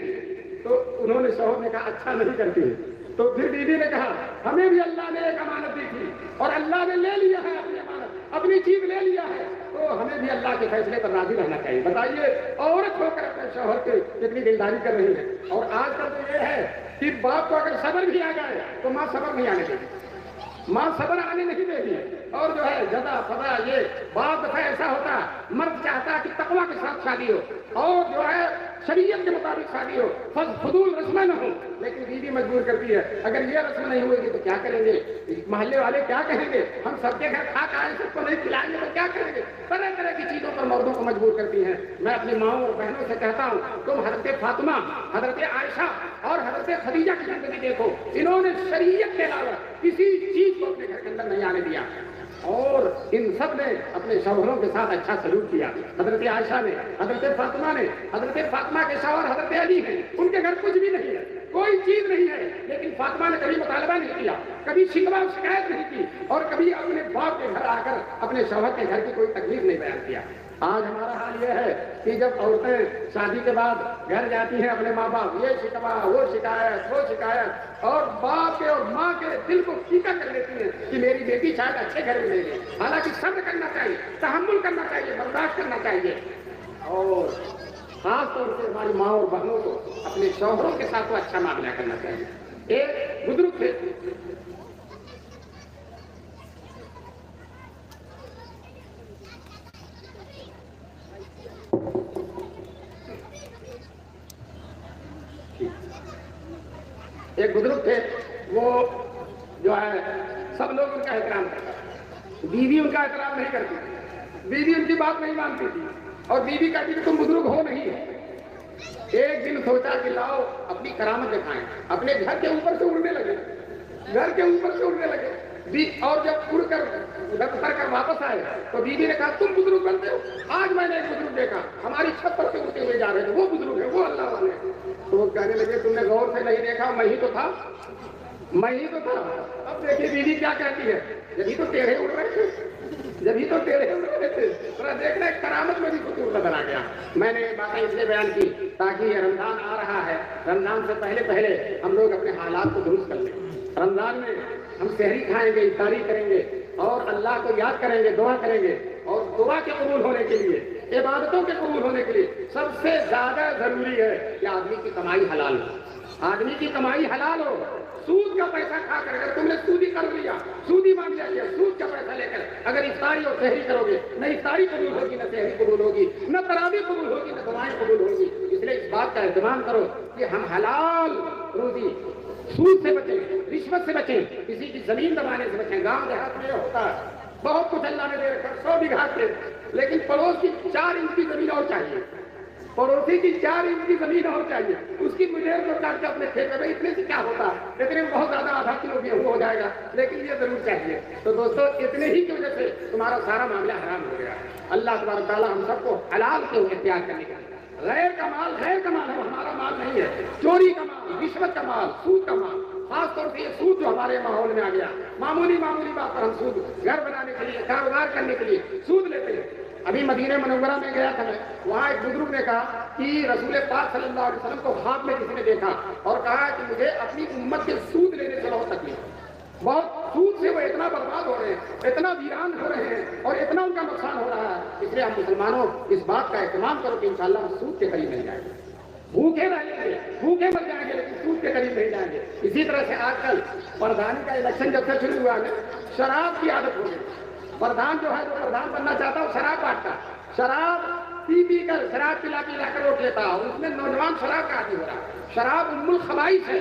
B: تو انہوں نے شوہر نے کہا اچھا نہیں کرتی ہے۔ تو پھر بیوی نے کہا ہمیں بھی اللہ نے ایک امانت دی تھی اور اللہ نے لے لیا ہے اپنی امانت، اپنی چیز لے لیا ہے، تو ہمیں بھی اللہ کے فیصلے پر راضی رہنا چاہیے۔ بتائیے عورت ہو کر اپنے شوہر کے کتنی دلداری کر رہی ہے۔ اور آج کل تو یہ ہے کہ باپ کو اگر صبر بھی آ جائے تو ماں صبر نہیں آنے دیتی، ماں صبر آنے نہیں دیتی ہے۔ اور جو ہے جزا فضا یہ بعض دفعہ ایسا ہوتا ہے مرد چاہتا ہے کہ تقویٰ کے ساتھ شادی ہو اور جو ہے شریعت کے مطابق شادی ہو، فضول رسمیں نہ ہو، لیکن بیوی مجبور کرتی ہے اگر یہ رسم نہیں ہوئے گی تو کیا کریں گے، محلے والے کیا کہیں گے، ہم سب کے گھر کھا کھائیں سب کو نہیں کھلائیں گے تو کیا کریں گے، طرح طرح کی چیزوں پر مردوں کو مجبور کرتی ہیں۔ میں اپنی ماؤں اور بہنوں سے کہتا ہوں تم حضرت فاطمہ، حضرت عائشہ اور حضرت خدیجہ کی زندگی دیکھو، انہوں نے شریعت کے علاوہ کسی چیز کو اپنے گھر کے اندر نہیں آنے دیا اور ان سب نے اپنے شوہروں کے ساتھ اچھا سلوک کیا۔ حضرت عائشہ نے، حضرت فاطمہ نے، حضرت فاطمہ کے شوہر حضرت علی ہیں، ان کے گھر کچھ بھی نہیں ہے، کوئی چیز نہیں ہے، لیکن فاطمہ نے کبھی مطالبہ نہیں کیا، کبھی شکوہ و شکایت نہیں کی اور کبھی اپنے باپ کے گھر آ کر اپنے شوہر کے گھر کی کوئی تکلیف نہیں بیان کیا۔ آج ہمارا حال یہ ہے کہ جب عورتیں شادی کے بعد گھر جاتی ہیں اپنے ماں باپ یہ شکوہ وہ شکایت وہ شکایت، اور باپ کے اور ماں کے دل کو پھیکا کر لیتی ہیں کہ میری بیٹی شاید اچھے گھر میں لے لے۔ حالانکہ صبر کرنا چاہیے، تحمل کرنا چاہیے، برداشت کرنا چاہیے، اور خاص طور سے ہماری ماں اور بہنوں کو اپنے شوہروں کے ساتھ تو اچھا معاملہ کرنا چاہیے۔ ایک بزرگ تھے، وہ جو ہے سب لوگ ان کا احترام کرتے، بیوی ان کا احترام نہیں کرتی، بیوی ان کی بات نہیں مانتی تھی اور بیوی کہتی کہ تم بزرگ ہو نہیں ہے۔ ایک دن سوچا کہ لاؤ اپنی کرامت دکھائیں، اپنے گھر کے اوپر سے اڑنے لگے، گھر کے اوپر سے اڑنے لگے. اور جب اڑ کر اتر کر واپس آئے تو بیوی نے کہا تم بزرگ بنتے ہو. آج میں نے ایک بزرگ دیکھا ہماری چھت پر سے اڑتے ہوئے جا رہے تھے, وہ بزرگ ہے, وہ اللہ والے. تو وہ کہنے لگے تم نے غور سے نہیں دیکھا, میں ہی تو تھا, میں ہی تو تھا. اب دیکھیے بیوی کیا کہتی ہے, جبھی تو ٹیڑھے اڑ رہے تھے, جبھی تو ٹیڑھے اڑ رہے تھے. ذرا دیکھنا ایک کرامت میں بھی خطور نظر آ گیا. میں نے باتیں اس لیے بیان کی تاکہ یہ رمضان آ رہا ہے, رمضان سے پہلے ہم لوگ اپنے حالات کو درست کر لیں. رمضان میں ہم سحری کھائیں گے, افطاری کریں گے اور اللہ کو یاد کریں گے, دعا کریں گے. اور دعا کے قبول ہونے کے لیے, عبادتوں کے قبول ہونے کے لیے سب سے زیادہ ضروری ہے کہ آدمی کی کمائی حلال ہو. آدمی کی کمائی حلال ہو. سود کا پیسہ کھا کر اگر تم نے سودی کر لیا, سودی مان لیا, سود کا پیسہ لے کر اگر افطاری اور سحری کرو گے, نہ افطاری قبول ہوگی, نہ سحری قبول ہوگی, نہ تراویح قبول ہوگی, نہ دعائیں قبول ہوگی. اس لیے اس بات کا اہتمام کرو کہ ہم حلال روزی, سود سے بچیں, رشوت سے بچیں, کسی کی زمین دبانے سے بچیں. گاؤں دیہات میں ہوتا ہے بہت کچھ اللہ نے دے رکھا, 100 بیگھا کے, لیکن پڑوس کی 4 انچ کی زمین اور چاہیے, پڑوسی کی 4 انچ کی زمین اور چاہیے. اس کی مجھے کو کاٹ کے اپنے کھیت میں, اتنے سے کیا ہوتا ہے, اتنے میں بہت زیادہ آدھا کلو گیہوں ہو جائے گا, لیکن یہ ضرور چاہیے. تو دوستو اتنے ہی کی وجہ سے تمہارا سارا معاملہ حرام ہو گیا. اللہ تبارک تعالیٰ ہم سب کو حلال کے اختیار کرنے کا. غیر کا مال ہے, ہمارا مال نہیں ہے. چوری کا مال, رشوت کا مال, سود کا مال, خاص طور سے یہ سود جو ہمارے ماحول میں آ گیا, معمولی بات پر ہم سود, گھر بنانے کے لیے, کاروبار کرنے کے لیے سود لیتے ہیں. ابھی مدینہ منورہ میں گیا تھا میں, وہاں ایک بزرگ نے کہا کہ رسول پاک صلی اللہ علیہ وسلم کو خواب میں کسی نے دیکھا اور کہا کہ مجھے اپنی امت کے سود لینے سے بہت تکلیف, بہت سود سے وہ اتنا برباد ہو رہے ہیں, اتنا ویران ہو رہے ہیں اور اتنا ان کا نقصان ہو رہا ہے. اس لیے ہم مسلمانوں اس بات کا اہتمام کرو کہ انشاءاللہ ہم سود کے قریب نہیں جائیں گے. بھوکے رہیں گے, بھوکے مر جائیں گے, لیکن سود کے قریب نہیں جائیں گے. اسی طرح سے آج کل پردھان کا الیکشن جب سے شروع ہوا ہے, شراب کی عادت ہو گئی. پردھان جو ہے, جو پردھان بننا چاہتا ہے وہ شراب بانٹتا, شراب پی کر, شراب پلا کر ووٹ لیتا, اور اس میں نوجوان شراب کا عادی ہو رہا ہے. شراب ام الخبائث ہے.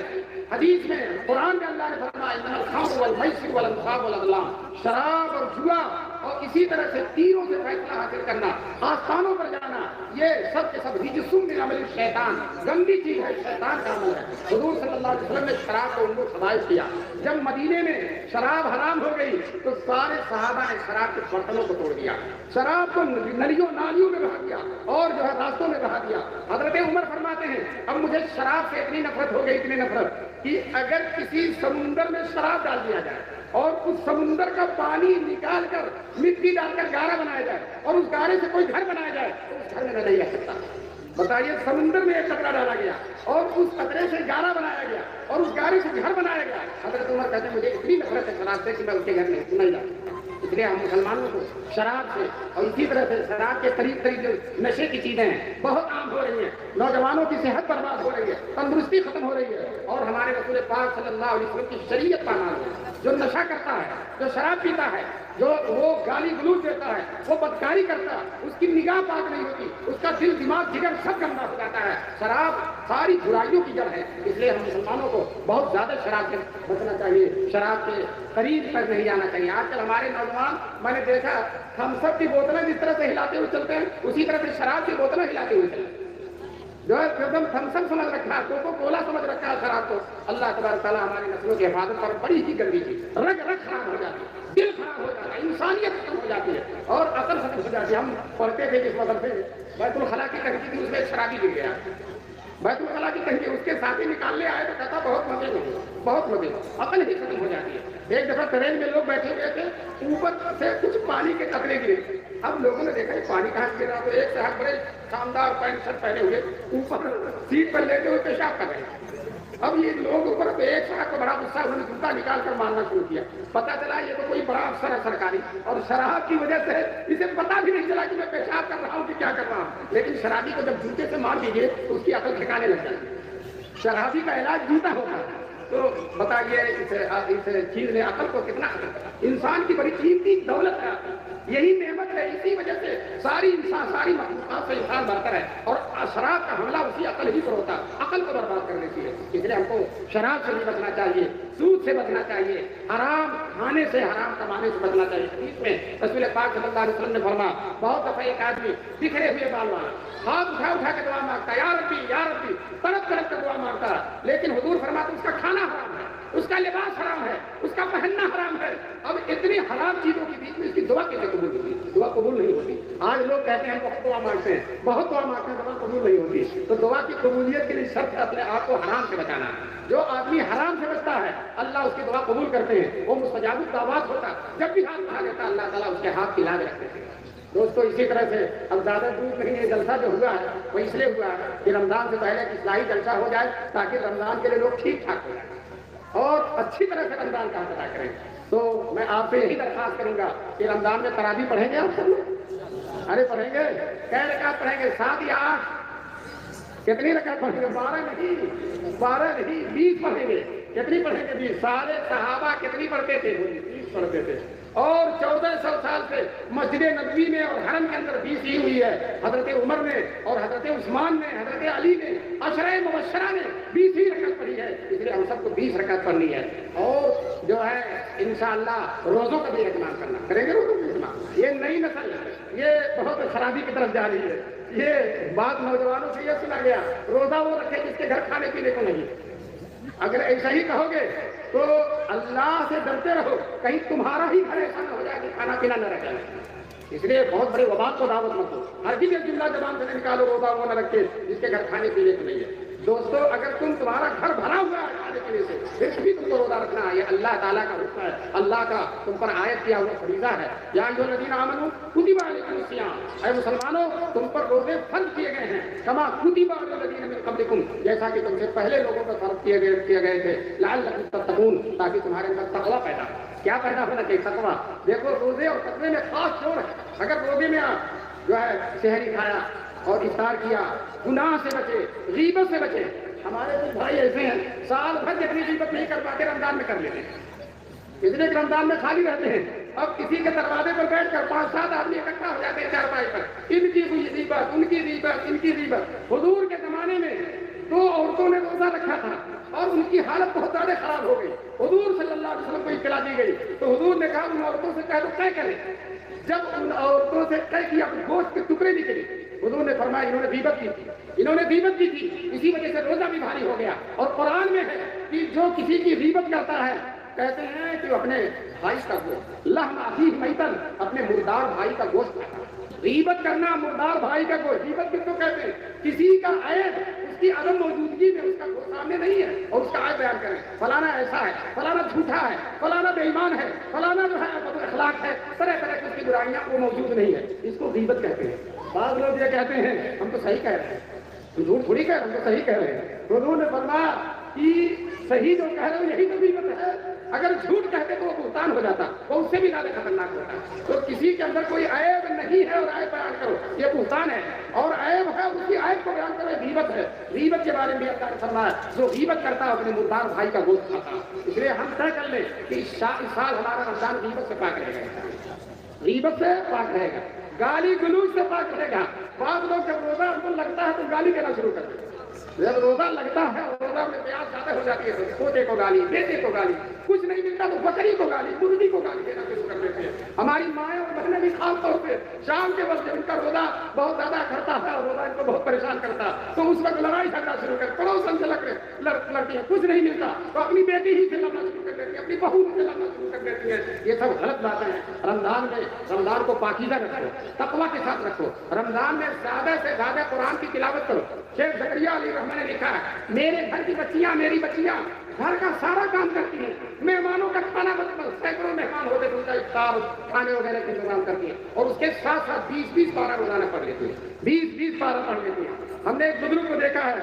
B: حدیث میں, قرآن میں اللہ نے فرمایا انما الخمر والمیسر والانصاب والازلام, شراب اور جوا اور اسی طرح سے تیروں سے فیصلہ حاصل کرنا, آستانوں پر جانا, یہ سب کے سب رجس من عمل الشیطان, گندی چیز ہے, شیطان کا عمل ہے. حضور صلی اللہ علیہ وسلم نے شراب کو ام الخبائث کیا. جب مدینے میں شراب حرام ہو گئی تو سارے صحابہ نے شراب کے برتنوں کو توڑ دیا, شراب کو نلیوں نالیوں میں بہا دیا اور جو ہے راستوں میں بہا دیا. حضرت عمر فرماتے ہیں اب مجھے شراب سے اتنی نفرت ہو گئی, اتنی نفرت کہ اگر کسی سمندر میں شراب ڈال دیا جائے اور اس سمندر کا پانی نکال کر مٹی ڈال کر گارا بنایا جائے اور اس گارے سے کوئی گھر بنایا جائے تو اس گھر میں نہیں رہ سکتا. بتائیے, سمندر میں ایک قطرہ ڈالا گیا اور اس قطرے سے گارا بنایا گیا اور اس گارے سے گھر بنایا گیا. حضرت عمر کہتے ہیں مجھے اتنی نفرت ہے شراب سے کہ میں اس کے گھر نہیں جاتا. اس لیے ہم مسلمانوں کو شراب سے اور اسی طرح سے شراب کے قریب جو نشے کی چیزیں ہیں بہت عام ہو رہی ہیں. نوجوانوں کی صحت برباد ہو رہی ہے, تندرستی ختم ہو رہی ہے, اور ہمارے رسول پاک صلی اللہ علیہ وسلم کی شریعت کا نام ہے. جو نشہ کرتا ہے, جو شراب پیتا ہے, جو وہ گالی گلوچ دیتا ہے, وہ بدکاری کرتا ہے, اس کی نگاہ پاک نہیں ہوتی, اس کا دل دماغ جگر سب گندا ہو جاتا ہے. شراب ساری برائیوں کی جڑ ہے. اس لیے ہم مسلمانوں کو بہت زیادہ شراب سے بچنا چاہیے, شراب کے قریب تک نہیں جانا چاہیے. آج کل ہمارے نوجوان, میں نے دیکھا تھمس اپ کی بوتلیں جس طرح سے ہلاتے ہوئے چلتے ہیں اسی طرح سے شراب کی بوتلیں ہلاتے ہوئے چلتے ہیں. جو ہے ایک دم تھمس اپ سمجھ رکھا ہے, کوکو کولا سمجھ رکھا ہے شراب کو. اللہ تبارک تعالیٰ ہماری نسلوں کی حفاظت پر بڑی ہی گندی چیز, رگ خراب ہو جاتی ہے, دل خراب ہو جاتا ہے, انسانیت ختم ہو جاتی ہے اور عقل ختم ہو جاتی ہے. ہم پڑھتے تھے جس مدرسے میں بیت الخلا کی ٹنکی تھی, اس میں ایک شرابی گر گیا. بیت الخلا کی ٹنکی, اس کے ساتھی نکالنے آئے تو کہتا بہت مزے میں, بہت مزے, عقل ہی ختم ہو جاتی ہے. ایک دفعہ ٹرین میں لوگ بیٹھے ہوئے تھے, اوپر سے کچھ پانی کے قطرے گرے. اب لوگوں نے دیکھا یہ پانی کہاں گر رہا, تو ایک صاحب بڑے شاندار پینٹ شرٹ پہنے ہوئے اوپر سیٹ پر لیتے ہوئے پیشاب کر رہے ہیں. اب یہ لوگ اوپر, تو ایک صاحب کو بڑا غصہ, انہوں نے جوتا نکال کر مارنا شروع کیا. پتا چلا یہ تو کوئی بڑا افسر ہے سرکاری, اور شراب کی وجہ سے اسے پتا بھی نہیں چلا کہ میں پیشاب کر رہا ہوں کہ کیا کر رہا ہوں. لیکن شرابی کو جب جوتے سے مار دیجیے تو اس کی عقل ٹھکانے لگ جاتی ہے. شرابی کا علاج جوتا ہوتا ہے. تو بتائیے اس چیز نے عقل کو کتنا ختم کرا. انسان کی بڑی قیمتی دولت ہے, یہی نعمت ہے. اسی وجہ سے ساری مخلوقات سے انسان برتر ہے, اور شراب کا حملہ اسی عقل ہی پر ہوتا ہے, عقل کو برباد کر لیتی ہے. اس لیے ہم کو شراب سے بھی بچنا چاہیے, سود سے بچنا چاہیے, حرام کھانے سے, حرام کمانے سے بچنا چاہیے. حدیث میں رسول پاک صلی اللہ علیہ وسلم نے فرمایا, بہت دفعہ ایک آدمی بکھرے ہوئے بال والا ہاتھ اٹھا کے دعا مانگتا, یا ربی یا ربی, تڑپ تڑپ کر دعا مانگتا, لیکن حضور فرماتے اس کا کھانا حرام ہے, اس کا لباس حرام ہے، اس کا پہننا حرام ہے. اب اتنی حرام چیزوں کے بیچ میں اس کی دعا کیسے قبول ہوتی؟ دعا قبول نہیں ہوتی. آج لوگ کہتے ہیں بہت دعا مانگتے ہیں، بہت دعا مانگتے ہیں، دعا قبول نہیں ہوتی. تو دعا کی قبولیت کے لیے شرط ہے اپنے آپ کو حرام سے بچانا. جو آدمی حرام سے بچتا ہے اللہ اس کی دعا قبول کرتے ہیں، وہ مستجاب الدعوات ہوتا. جب بھی ہاتھ بڑھا دیتا اللہ تعالیٰ اس کے ہاتھ کی لاج رکھتے ہیں. دوستو اسی طرح سے اب زیادہ دور نہیں، یہ جلسہ جو ہوا ہے وہ اس لیے ہوا ہے کہ رمضان سے پہلے ایک اصلاحی جلسہ ہو جائے تاکہ رمضان کے لیے لوگ ٹھیک ٹھاک ہو جائیں اور اچھی طرح سے رمضان کا ادا کریں. تو میں آپ سے یہی درخواست کروں گا کہ رمضان میں تراویح پڑھیں گے آپ سب لوگ؟ ارے پڑھیں گے. کئی رکعت پڑھیں گے؟ 7 یا 8؟ کتنی رکعت پڑھیں گے؟ 12 نہیں 20 پڑھیں گے. کتنی پڑھیں گے؟ 20. سارے صحابہ کتنی پڑھتے تھے؟ 20 پڑھتے تھے. اور 1400 سال سے مسجد نبوی میں اور حرم کے اندر 20 ہی ہوئی ہے. حضرت عمر نے اور حضرت عثمان نے، حضرت علی نے، عشرہ مبشرہ نے 20 ہی رکعت پڑھی ہے. اس لیے ہم سب کو 20 رکعت پڑھنی ہے. اور جو ہے انشاءاللہ روزوں کا بھی اہتمام کرنا. کریں گے روزوں کا اہتمام؟ یہ نئی نسل یہ بہت خرابی کی طرف جا رہی ہے. یہ بعض نوجوانوں سے یہ سنا گیا روزہ وہ رکھے جس کے گھر کھانے پینے کو نہیں. اگر ایسا ہی کہو گے تو اللہ سے ڈرتے رہو، کہیں تمہارا ہی گھر ایسا نہ ہو جائے کہ کھانا پینا نہ رکھے. اس لیے بہت بڑے وبا کو دعوت مت دو. ہر چیز جملہ زبان سے نکالو روزہ وہ نہ رکھے جس کے گھر کھانے پینے کو نہیں ہے. دوستو اگر تمہارا گھر بھرا ہوا ہے کھانے پینے سے پھر بھی تم کو روزہ رکھنا ہے. یہ اللہ تعالیٰ کا حکم ہے، اللہ کا تم پر عائد کیا ہوا فریضہ ہے. یا ایھا الذین آمنوا کتب علیکم الصیام، اے مسلمانوں تم پر روزے فرض کیے گئے ہیں. کما کتب علی الذین من قبلکم، جیسا کہ تم سے پہلے لوگوں پر فرض کیے گئے تھے. لعلکم تتقون، تاکہ تمہارے اندر تقویٰ پیدا ہو. کیا پیدا ہونا چاہیے؟ تقویٰ. دیکھو روزے اور تقوی میں خاص جوڑ ہے. اگر روزے میں آپ جو ہے شہری کھایا اور افطار کیا، گناہ سے بچے، غیبت سے بچے. ہمارے کچھ بھائی ایسے ہیں سال بھر جتنی غیبت نہیں کر پاتے رمضان میں کر لیتے ہیں، اس لیے کہ رمضان میں خالی رہتے ہیں. اب کسی کے دروازے پر بیٹھ کر 5-7 آدمی اکٹھا ہو جاتے ہیں چارپائی پر. ان کی غیبت، ان کی غیبت، ان کی غیبت. حضور کے زمانے میں 2 عورتوں نے روزہ رکھا تھا اور ان کی حالت بہت زیادہ خراب ہو گئی. حضور صلی اللہ علیہ وسلم کو اطلاع دی گئی تو حضور نے کہا ان عورتوں سے کہہ دو طے کریں. جب ان عورتوں سے طے کیا گوشت کے ٹکڑے نکلے. حضور نے فرمایا انہوں نے غیبت کی تھی، انہوں نے غیبت کی تھی، اسی وجہ سے روزہ بھی بھاری ہو گیا. اور قرآن میں ہے کہ جو کسی کی غیبت کرتا ہے کہتے ہیں کہ اپنے بھائی کا گوشت، لحم اخیہ میتن، اپنے مردار بھائی کا گوشت کھاتا. غیبت کرنا مردار بھائی کا گوشت. غیبت کس کو کہتے ہیں؟ کسی کا عیب اس کی عدم موجودگی میں اس کا گوشت سامنے نہیں ہے اور اس کا عیب بیان کریں. فلانا ایسا ہے، فلانا جھوٹا ہے، فلانا بے ایمان ہے، فلانا جو ہے بد اخلاق ہے، طرح طرح کی اس کی برائیاں وہ موجود نہیں ہے. اس کو غیبت کہتے ہیں. بعض لوگ یہ کہتے ہیں ہم تو صحیح کہہ رہے ہیں، تم جھوٹ تھوڑی کہہ رہے ہیں، ہم تو صحیح کہہ رہے ہیں. حضور نے فرمایا کہ صحیح جو کہہ رہے ہو یہی تو غیبت ہے. اگر جھوٹ کہتے تو وہ بہتان ہو جاتا، وہ اس سے بھی زیادہ خطرناک ہوتا. تو کسی کے اندر کوئی عیب نہیں ہے اور عیب بیان کرو، یہ بہتان ہے. اور عیب ہے اس کی عیب کو بیان کرو، یہ غیبت ہے. غیبت کے بارے میں اللہ نے فرمایا جو غیبت کرتا ہے اپنے مردار بھائی کا گوشت کھاتا. اس لیے ہم طے کر لیں کہ اس سال ہمارا رمضان غیبت سے پاک رہے گا، غیبت سے پاک رہے گا، گالی گلوچ سے پاک رہے گا. بعض لوگ جب روزہ ان کو لگتا ہے تو گالی دینا شروع کر دیتے. جب روزہ لگتا ہے اور روزہ میں پیاس زیادہ ہو جاتی ہے تو پوتے کو گالی، بیٹے کو گالی، کچھ نہیں ملتا تو بکری کو گالی، مرغی کو گالی دینا شروع کر دیتے ہیں. ہماری مائیں اور بہنیں بھی خاص طور پہ شام کے وقت جب ان کا روزہ بہت زیادہ کرتا ہے اور روزہ ان کو بہت پریشان کرتا ہے تو اس وقت لڑائی جھگڑا شروع کر پڑوسن سے لڑتی ہے. کچھ نہیں ملتا تو اپنی بیٹی ہی سے لڑنا شروع کر دیتی ہے، اپنی بہو سے لڑنا شروع کر دیتی ہے. یہ سب غلط باتیں ہیں. رمضان میں رمضان کو پاکیزہ رکھو، تقویٰ کے ساتھ رکھو. رمضان میں زیادہ سے زیادہ قرآن کی تلاوت کرو. شیخ زکریہ علیہ الرحمہ نے لکھا ہے میرے گھر کی بچیاں، میری بچیاں گھر کا سارا کام کرتی ہیں، مہمانوں کا کھانا سینکڑوں مہمان ہوتے ہیں ان کا افطار کھانے وغیرہ کا انتظام کرتی ہیں اور اس کے ساتھ ساتھ 20 پارہ روزانہ پڑھ لیتی ہیں، 20 پارہ پڑھ لیتی ہیں. ہم نے ایک بزرگ کو دیکھا ہے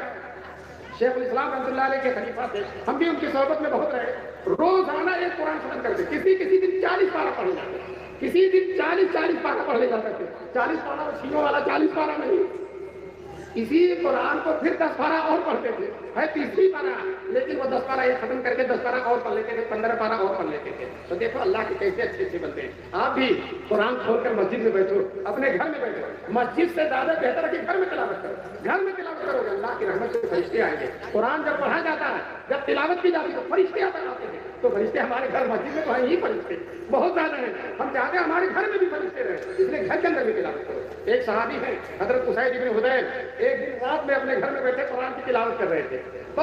B: شیخ الاسلام رحمۃ اللہ علیہ کے خلیفہ تھے، ہم بھی ان کی صحبت میں بہت رہے. روزانہ ایک قرآن ختم کرتے، کسی دن 40 پارہ پڑھ جاتے، کسی دن 40 پارہ پڑھ لے جاتے تھے. 40 پارہ چھینوں والا 40 پارہ نہیں، اسی قرآن کو پھر 10 پارہ اور پڑھتے تھے. ہے 30 پارہ لیکن وہ 10 پارہ یہ ختم کر کے 10 پارہ اور پڑھ لیتے تھے، 15 پارہ اور پڑھ لیتے تھے. تو دیکھو اللہ کے کیسے اچھے بنتے ہیں. آپ بھی قرآن کھول کر مسجد میں بیٹھو، اپنے گھر میں بیٹھو. مسجد سے زیادہ بہتر ہے کہ گھر میں تلاوت کرو. گھر میں تلاوت کرو گے اللہ کی رحمت سے فرشتے آئیں گے. قرآن جب پڑھا جاتا ہے، جب تلاوت کی جاتی ہے تو فرشتے آتے ہیں. تو فرشتے ہمارے گھر مسجد میں تو ہیں ہی، فرشتے بہت زیادہ ہیں. ہم چاہتے ہیں ہمارے گھر میں بھی فرشتے رہیں، اس لیے گھر کے اندر بھی تلاوت کرو. ایک صحابی ہیں حضرت اسید بن حضیر، ایک دن رات میں اپنے گھر میں بیٹھے قرآن کی تلاوت کر رہے تھے تو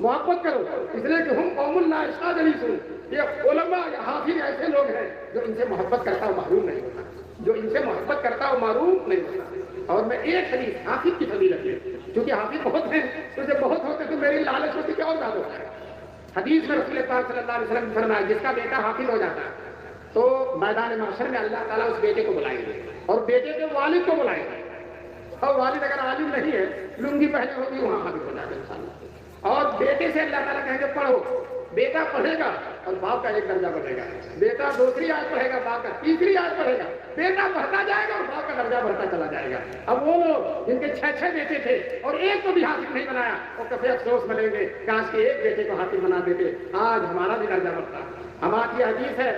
C: محبت کرو، اس لیے کہ ہم قوم لا یشاجلیسون، یہ علماء یا حافظ ایسے لوگ ہیں جو ان سے محبت کرتا ہو معروف نہیں ہوتا، جو ان سے محبت کرتا ہو معروف نہیں ہوتا۔ اور میں ایک حدیث حافظ کی فضیلت ہے، چونکہ حافظ بہت ہیں تو جب بہت ہوتے تو میری لالچ ہوتی کہ اور زیادہ ہوتا ہے۔ حدیث میں رسول پاک صلی اللہ علیہ وسلم نے فرمایا جس کا بیٹا حافظ ہو جاتا ہے تو میدان محشر میں اللہ تعالیٰ اس بیٹے کو بلائیں گے اور بیٹے کے والد کو بلائیں گے، اور والد اگر عالم نہیں ہے لنگی پہنے ہوگی وہاں حافظ ہو جائے گا انشاءاللہ، اور بیٹے سے اللہ تعالیٰ کہیں گے پڑھو، بیٹا پڑھے گا اور باپ کا ایک درجہ بڑھے گا، بیٹا دوسری آیت پڑھے گا، باپ کا تیسری آیت پڑھے گا، بیٹا بڑھتا جائے گا اور باپ کا درجہ بڑھتا چلا جائے گا۔ اب وہ لوگ جن کے 6 بیٹے تھے اور ایک کو بھی حافظ نہیں بنایا وہ کبھی افسوس ملیں گے کاش کے ایک بیٹے کو حافظ بنا دیتے، آج ہمارا بھی درجہ بڑھتا۔ ہماری حدیث ہے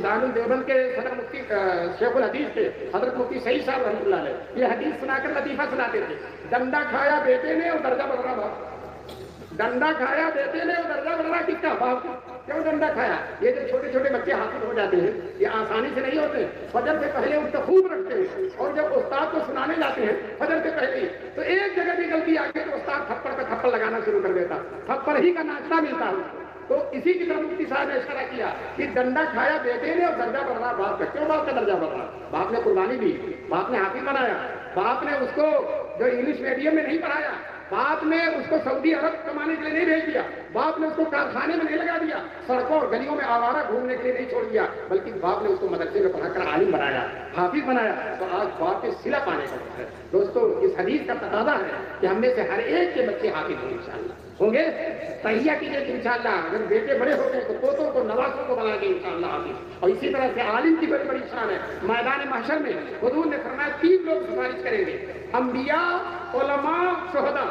C: دار الدیوبند کے صدر مفتی شیخ الحدیث تھے حضرت مفتی سعید صاحب رحمۃ اللہ علیہ، یہ حدیث سنا کر لطیفہ سناتے تھے، ڈنڈا کھایا بیٹے نے اور درجہ بڑھ رہا باپ، ڈنڈا کھایا بیٹے نے اور درجہ بڑھ رہا کس کا؟ باپ کا۔ کیوں ڈنڈا کھایا؟ یہ جب چھوٹے چھوٹے بچے حاصل ہو جاتے ہیں یہ آسانی سے نہیں ہوتے، فجر سے پہلے ان کو خوب رکھتے ہیں اور جب استاد کو سنانے جاتے ہیں فجر سے پہلے ہی تو ایک جگہ بھی غلطی آ کے تو استاد تھپڑ کا تھپڑ لگانا شروع کر دیتا، تھپڑ ہی کا ناشتہ ملتا ہے۔ تو اسی کی طرف مفتی صاحب نے اشارہ کیا کہ ڈنڈا کھایا بیٹے نے اور درجہ بڑھ رہا باپ کا۔ کیوں باپ کا درجہ بڑھ رہا؟ باپ نے قربانی دی، باپ نے حافظ بنایا، باپ نے اس کو جو انگلش میڈیم میں نہیں پڑھایا، باپ نے اس کو سعودی عرب کمانے کے لیے نہیں بھیج دیا، باپ نے اس کو کارخانے میں نہیں لگا دیا، سڑکوں اور گلیوں میں آوارہ گھومنے کے لیے نہیں چھوڑ دیا، بلکہ باپ نے اس کو مدرسے میں پڑھا کر عالم بنایا، حافظ بنایا۔ تو آج باپ کے صلہ پانے کا وقت ہے۔ دوستو اس حدیث کا تقاضا ہے کہ ہم میں سے ہر ایک کے بچے حافظ ہوں انشاءاللہ، ہوں گے؟ تہیہ کیجیے کہ انشاءاللہ اگر بیٹے بڑے ہوتے ہیں تو پوتوں کو نوازوں کو بنا کے انشاءاللہ حافظ۔ اور اسی طرح سے عالم کی بڑی بڑی شان ہے، میدان محشر میں حضور نے فرمایا 3 لوگ سفارش کریں گے، انبیاء، علماء، شہداء۔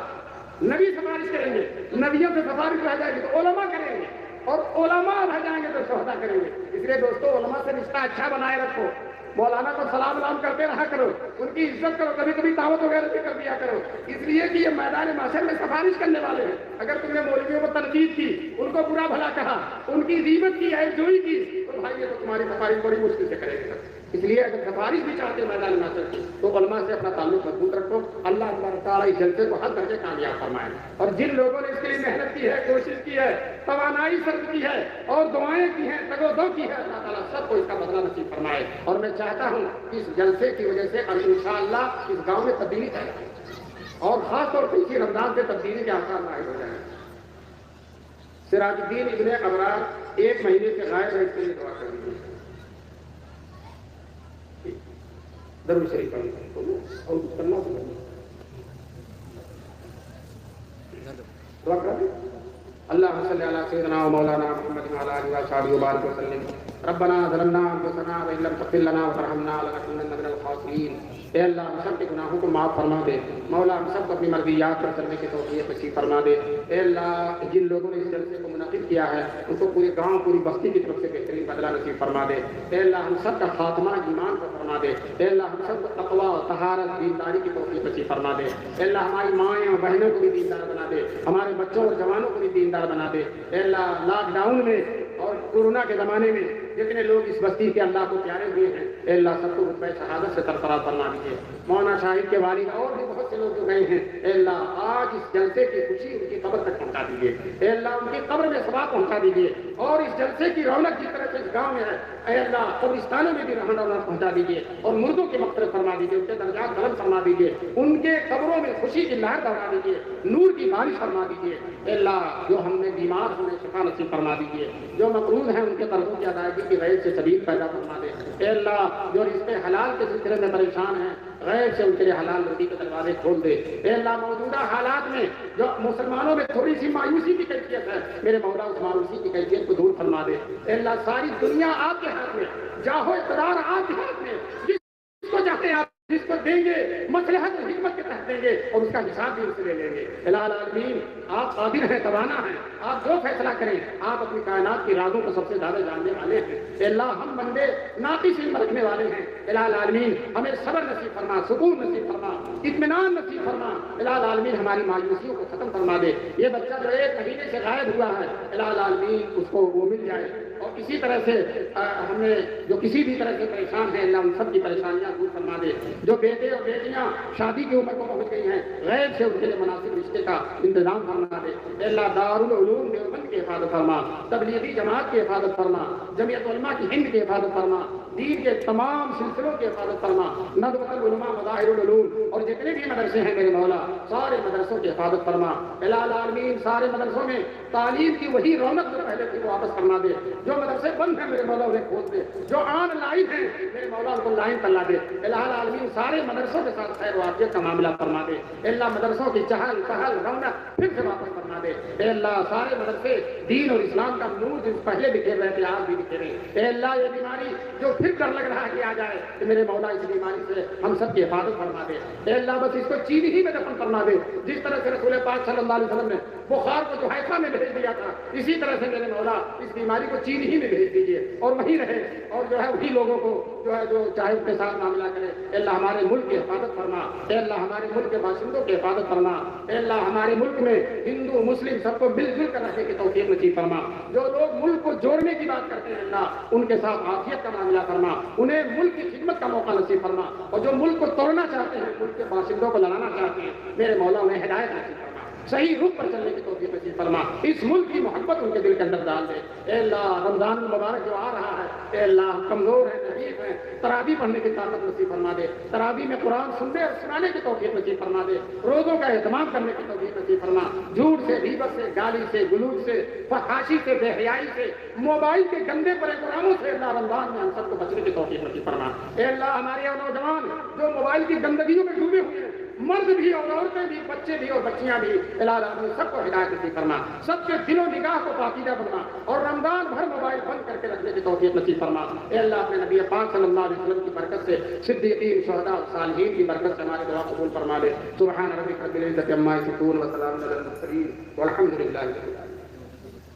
C: نبی سفارش کریں گے، نبیوں سے سفارش رہ جائے گی تو علماء کریں گے، اور علماء رہ جائیں گے تو شہداء کریں گے۔ اس لیے دوستو علماء سے رشتہ اچھا بنائے رکھو، مولانا کو سلام علام کرتے رہا کرو، ان کی عزت کرو، کبھی کبھی دعوت وغیرہ بھی کر دیا کرو، اس لیے کہ یہ میدان محشر میں سفارش کرنے والے ہیں۔ اگر تم نے مولویوں کو تنقید کی، ان کو برا بھلا کہا، ان کی غیبت کی، عیب جوئی کی، تو بھائی یہ تو تمہاری سفارش بڑی مشکل سے کرے گا۔ اس لیے اگر سفارش بھی چاہتے ہیں میدان محشر کی تو علماء سے اپنا تعلق مضبوط رکھو۔ اللہ تبارک تعالیٰ اس جلسے کو ہر درجے کامیاب فرمائے، اور جن لوگوں نے اس کے لیے محنت کی ہے، کوشش کی ہے، توانائی صرف کی ہے اور دعائیں کی ہیں، تگ و دو کی ہے، اللہ تعالیٰ سب کو اس کا بدلہ نصیب فرمائے۔ اور میں چاہتا ہوں کہ اس جلسے کی وجہ سے اب انشاءاللہ اس گاؤں میں تبدیلی پیدا ہو، اور خاص طور پر اسی رمضان سے تبدیلی کے آثار ظاہر ہو جائیں۔ سراج الدین ابن ابرار 1 مہینے سے غائب ہے، اس کے لیے دعا کر دیجیے۔ درود شریف پڑھیں اور کچھ کرنا دعا کر دیں۔ اللهم صل على سيدنا ومولانا محمد وعلى اله وصحبه وبارك وسلم۔ ربنا ظلمنا انفسنا وان لم تغفر لنا وترحمنا لنكونن من الخاسرين۔ اے اللہ ہم سب کے گناہوں کو معاف فرما دے، مولا ہم سب کو اپنی مرضیات پر چلنے کی توفیق نصیب فرما دے۔ اے اللہ جن لوگوں نے اس جلسے کو منعقد کیا ہے ان کو پورے گاؤں پوری بستی کی طرف سے بہترین بدلہ نصیب فرما دے۔ اے اللہ ہم سب کا خاتمہ ایمان پر فرما دے۔ اے اللہ ہم سب کو تقویٰ طہارت دینداری کی توفیق نصیب فرما دے۔ اے اللہ ہماری مائیں اور بہنوں کو بھی دیندار بنا دے، ہمارے بچوں اور جوانوں کو بھی دیندار بنا دے۔ اے اللہ لاک ڈاؤن میں اور کورونا کے زمانے میں جتنے لوگ اس بستی کے اللہ کو پیارے ہوئے ہیں، اے اللہ سب کو رتبہ شہادت سے سرفراز فرما دیجیے۔ مولانا شاہد کے والد اور بھی بہت سے لوگ جو گئے ہیں، اے اللہ آج اس جلسے کی خوشی ان کی قبر تک پہنچا دیجیے۔ اے اللہ ان کی قبر میں ثواب پہنچا دیجیے، اور اس جلسے کی رونق جس طرح سے اس گاؤں میں ہے، اے اللہ قبرستانوں میں بھی رونق پہنچا دیجیے، اور مردوں کی مغفرت فرما دیجیے، ان کے درجات بلند فرما دیجیے، ان کے قبروں میں خوشی کی لہر دوڑا دیجیے، نور کی بارش فرما دیجیے۔ اے اللہ جو ہم نے بیمار ہونے شفا نصیب فرما دیجیے، جو مقروض ہیں ان کے قرضوں کی ادائیگی کی غیر سے سبیل پیدا فرما دے۔ اے اللہ جو رزق حلال کے سلسلے میں پریشان ہیں، غیر سے ان کے لیے حلال رزق کے دروازے کھول دے۔ اے اللہ موجودہ حالات میں جو مسلمانوں میں تھوڑی سی مایوسی کی کیفیت ہے، میرے مولا اس مایوسی کی کیفیت کو دور فرما دے۔ اے اللہ ساری دنیا آپ کے ہاتھ میں، جاہو اقتدار آپ کے ہاتھ میں، جس کو چاہتے ہیں آپ جس کو دیں گے، مصلحت اور حکمت کے تحت دیں گے، اور اس کا حساب بھی ان سے لے لیں گے۔ الہ العالمین آپ قادر ہیں، توانا ہیں، آپ جو فیصلہ کریں، آپ اپنی کائنات کی رازوں کو سب سے زیادہ جاننے والے ہیں۔ اے اللہ ہم بندے ناقص علم رکھنے والے ہیں، الہ العالمین ہمیں صبر نصیب فرما، سکون نصیب فرما، اطمینان نصیب فرما۔ الہ العالمین ہماری مایوسیوں کو ختم فرما دے۔ یہ بچہ جو 1 مہینے سے غائب ہوا ہے، الہ العالمین اس کو وہ مل جائے، اور اسی طرح سے ہمیں جو کسی بھی طرح سے پریشان ہیں اللہ ان سب کی پریشانیاں دور فرما دے. جو بیٹے اور بیٹیاں شادی کی عمر کو پہنچ گئی ہیں غیر سے ان کے لیے مناسب رشتے کا انتظام فرما دے. اے اللہ دارالعلوم دیوبند کی حفاظت فرما, تبلیغی جماعت کی حفاظت فرما, جمعیت علماء کی ہند کی حفاظت فرما, دین کے تمام سلسلوں کی حفاظت فرما, ندوۃ العلماء مظاہر العلوم اور جتنے بھی مدرسے ہیں میرے مولا سارے مدرسوں کی حفاظت فرما. الہ العالمین سارے مدرسوں میں تعلیم کی وہی رونق جو پہلے تھی وہ واپس فرما دے. جو مدرسے بند ہیں میرے مولا انہیں کھول دے, جو آن لائن ہیں میرے مولا ان کو لائن تلا دے. الہ العالمین سارے مدرسوں کے ساتھ خیر و عافیت کا معاملہ فرما دے. اللہ مدرسوں کی چہل پہل رونق پھر سے واپس فرما دے. اے اللہ سارے مدرسے دین اور اسلام کا نور جو پہلے بکھیر رہے تھے آج بھی بکھیرے. اے اللہ یہ بیماری جو پھر ڈر لگ رہا ہے کہ آ جائے کہ میرے مولا اس بیماری سے ہم سب کی حفاظت فرما دے. اے اللہ بس اس کو چینی ہی میں دفن فرما دے. جس طرح سے رسول پاک صلی اللہ علیہ وسلم نے بخار کو جوحیفہ میں بھیج دیا تھا اسی طرح سے میرے مولا اس بیماری کو چین ہی میں بھیج دیجیے اور وہیں رہے اور جو ہے وہی لوگوں کو جو ہے جو چاہے ان کے ساتھ معاملہ کرے. اے اللہ ہمارے ملک کی حفاظت فرما. اے اللہ ہمارے ملک کے باشندوں کی حفاظت فرما. اے اللہ ہمارے ملک میں ہندو مسلم سب کو مل جل کر رہنے کی توفیق نصیب فرما. جو لوگ ملک کو جوڑنے کی بات کرتے ہیں اللہ ان کے ساتھ عافیت کا معاملہ فرما, انہیں ملک کی خدمت کا موقع نصیب فرما. اور جو ملک کو توڑنا چاہتے ہیں ملک کے باشندوں کو لڑانا چاہتے ہیں میرے مولا انہیں ہدایت نصیب فرما, صحیح رخ پر چلنے کی توفیق نصیب فرما. اس ملک کی محبت ان کے دل کے اندر ڈال دے. اے اللہ رمضان المبارک جو آ رہا ہے اے اللہ کمزور ہے ضعیف ہے, تراویح پڑھنے کی طاقت نصیب فرما دے. تراویح میں قرآن سننے اور سنانے کی توفیق نصیب فرما دے. روزوں کا اہتمام کرنے کی توفیق نصیب فرما. جھوٹ سے, غیبت سے, گالی سے, گلوچ سے, فحاشی سے, بے حیائی سے, موبائل کے گندے پروگراموں سے اللہ رمضان میں ہم سب کو بچنے کی توفیق نصیب فرما. اے اللہ ہمارے نوجوان جو موبائل کی گندگیوں میں ڈوبے ہوئے ہیں مرد بھی اور عورتیں بھی بچے بھی اور بچیاں بھی الہ سب کو ہدایت نصیب فرما. سب کے دل و نگاہ کو پاکیزہ بنا اور رمضان بھر موبائل بند کر کے رکھنے کی توفیق نصیب فرما. اے اللہ اپنے نبی پاک صلی اللہ علیہ وسلم کی برکت سے صدیقین شہداء صالحین کی برکت سے ہمارے دعا قبول فرما دے. سبحان ربک رب العزۃ عما یصفون وسلام علی المرسلین والحمد للہ.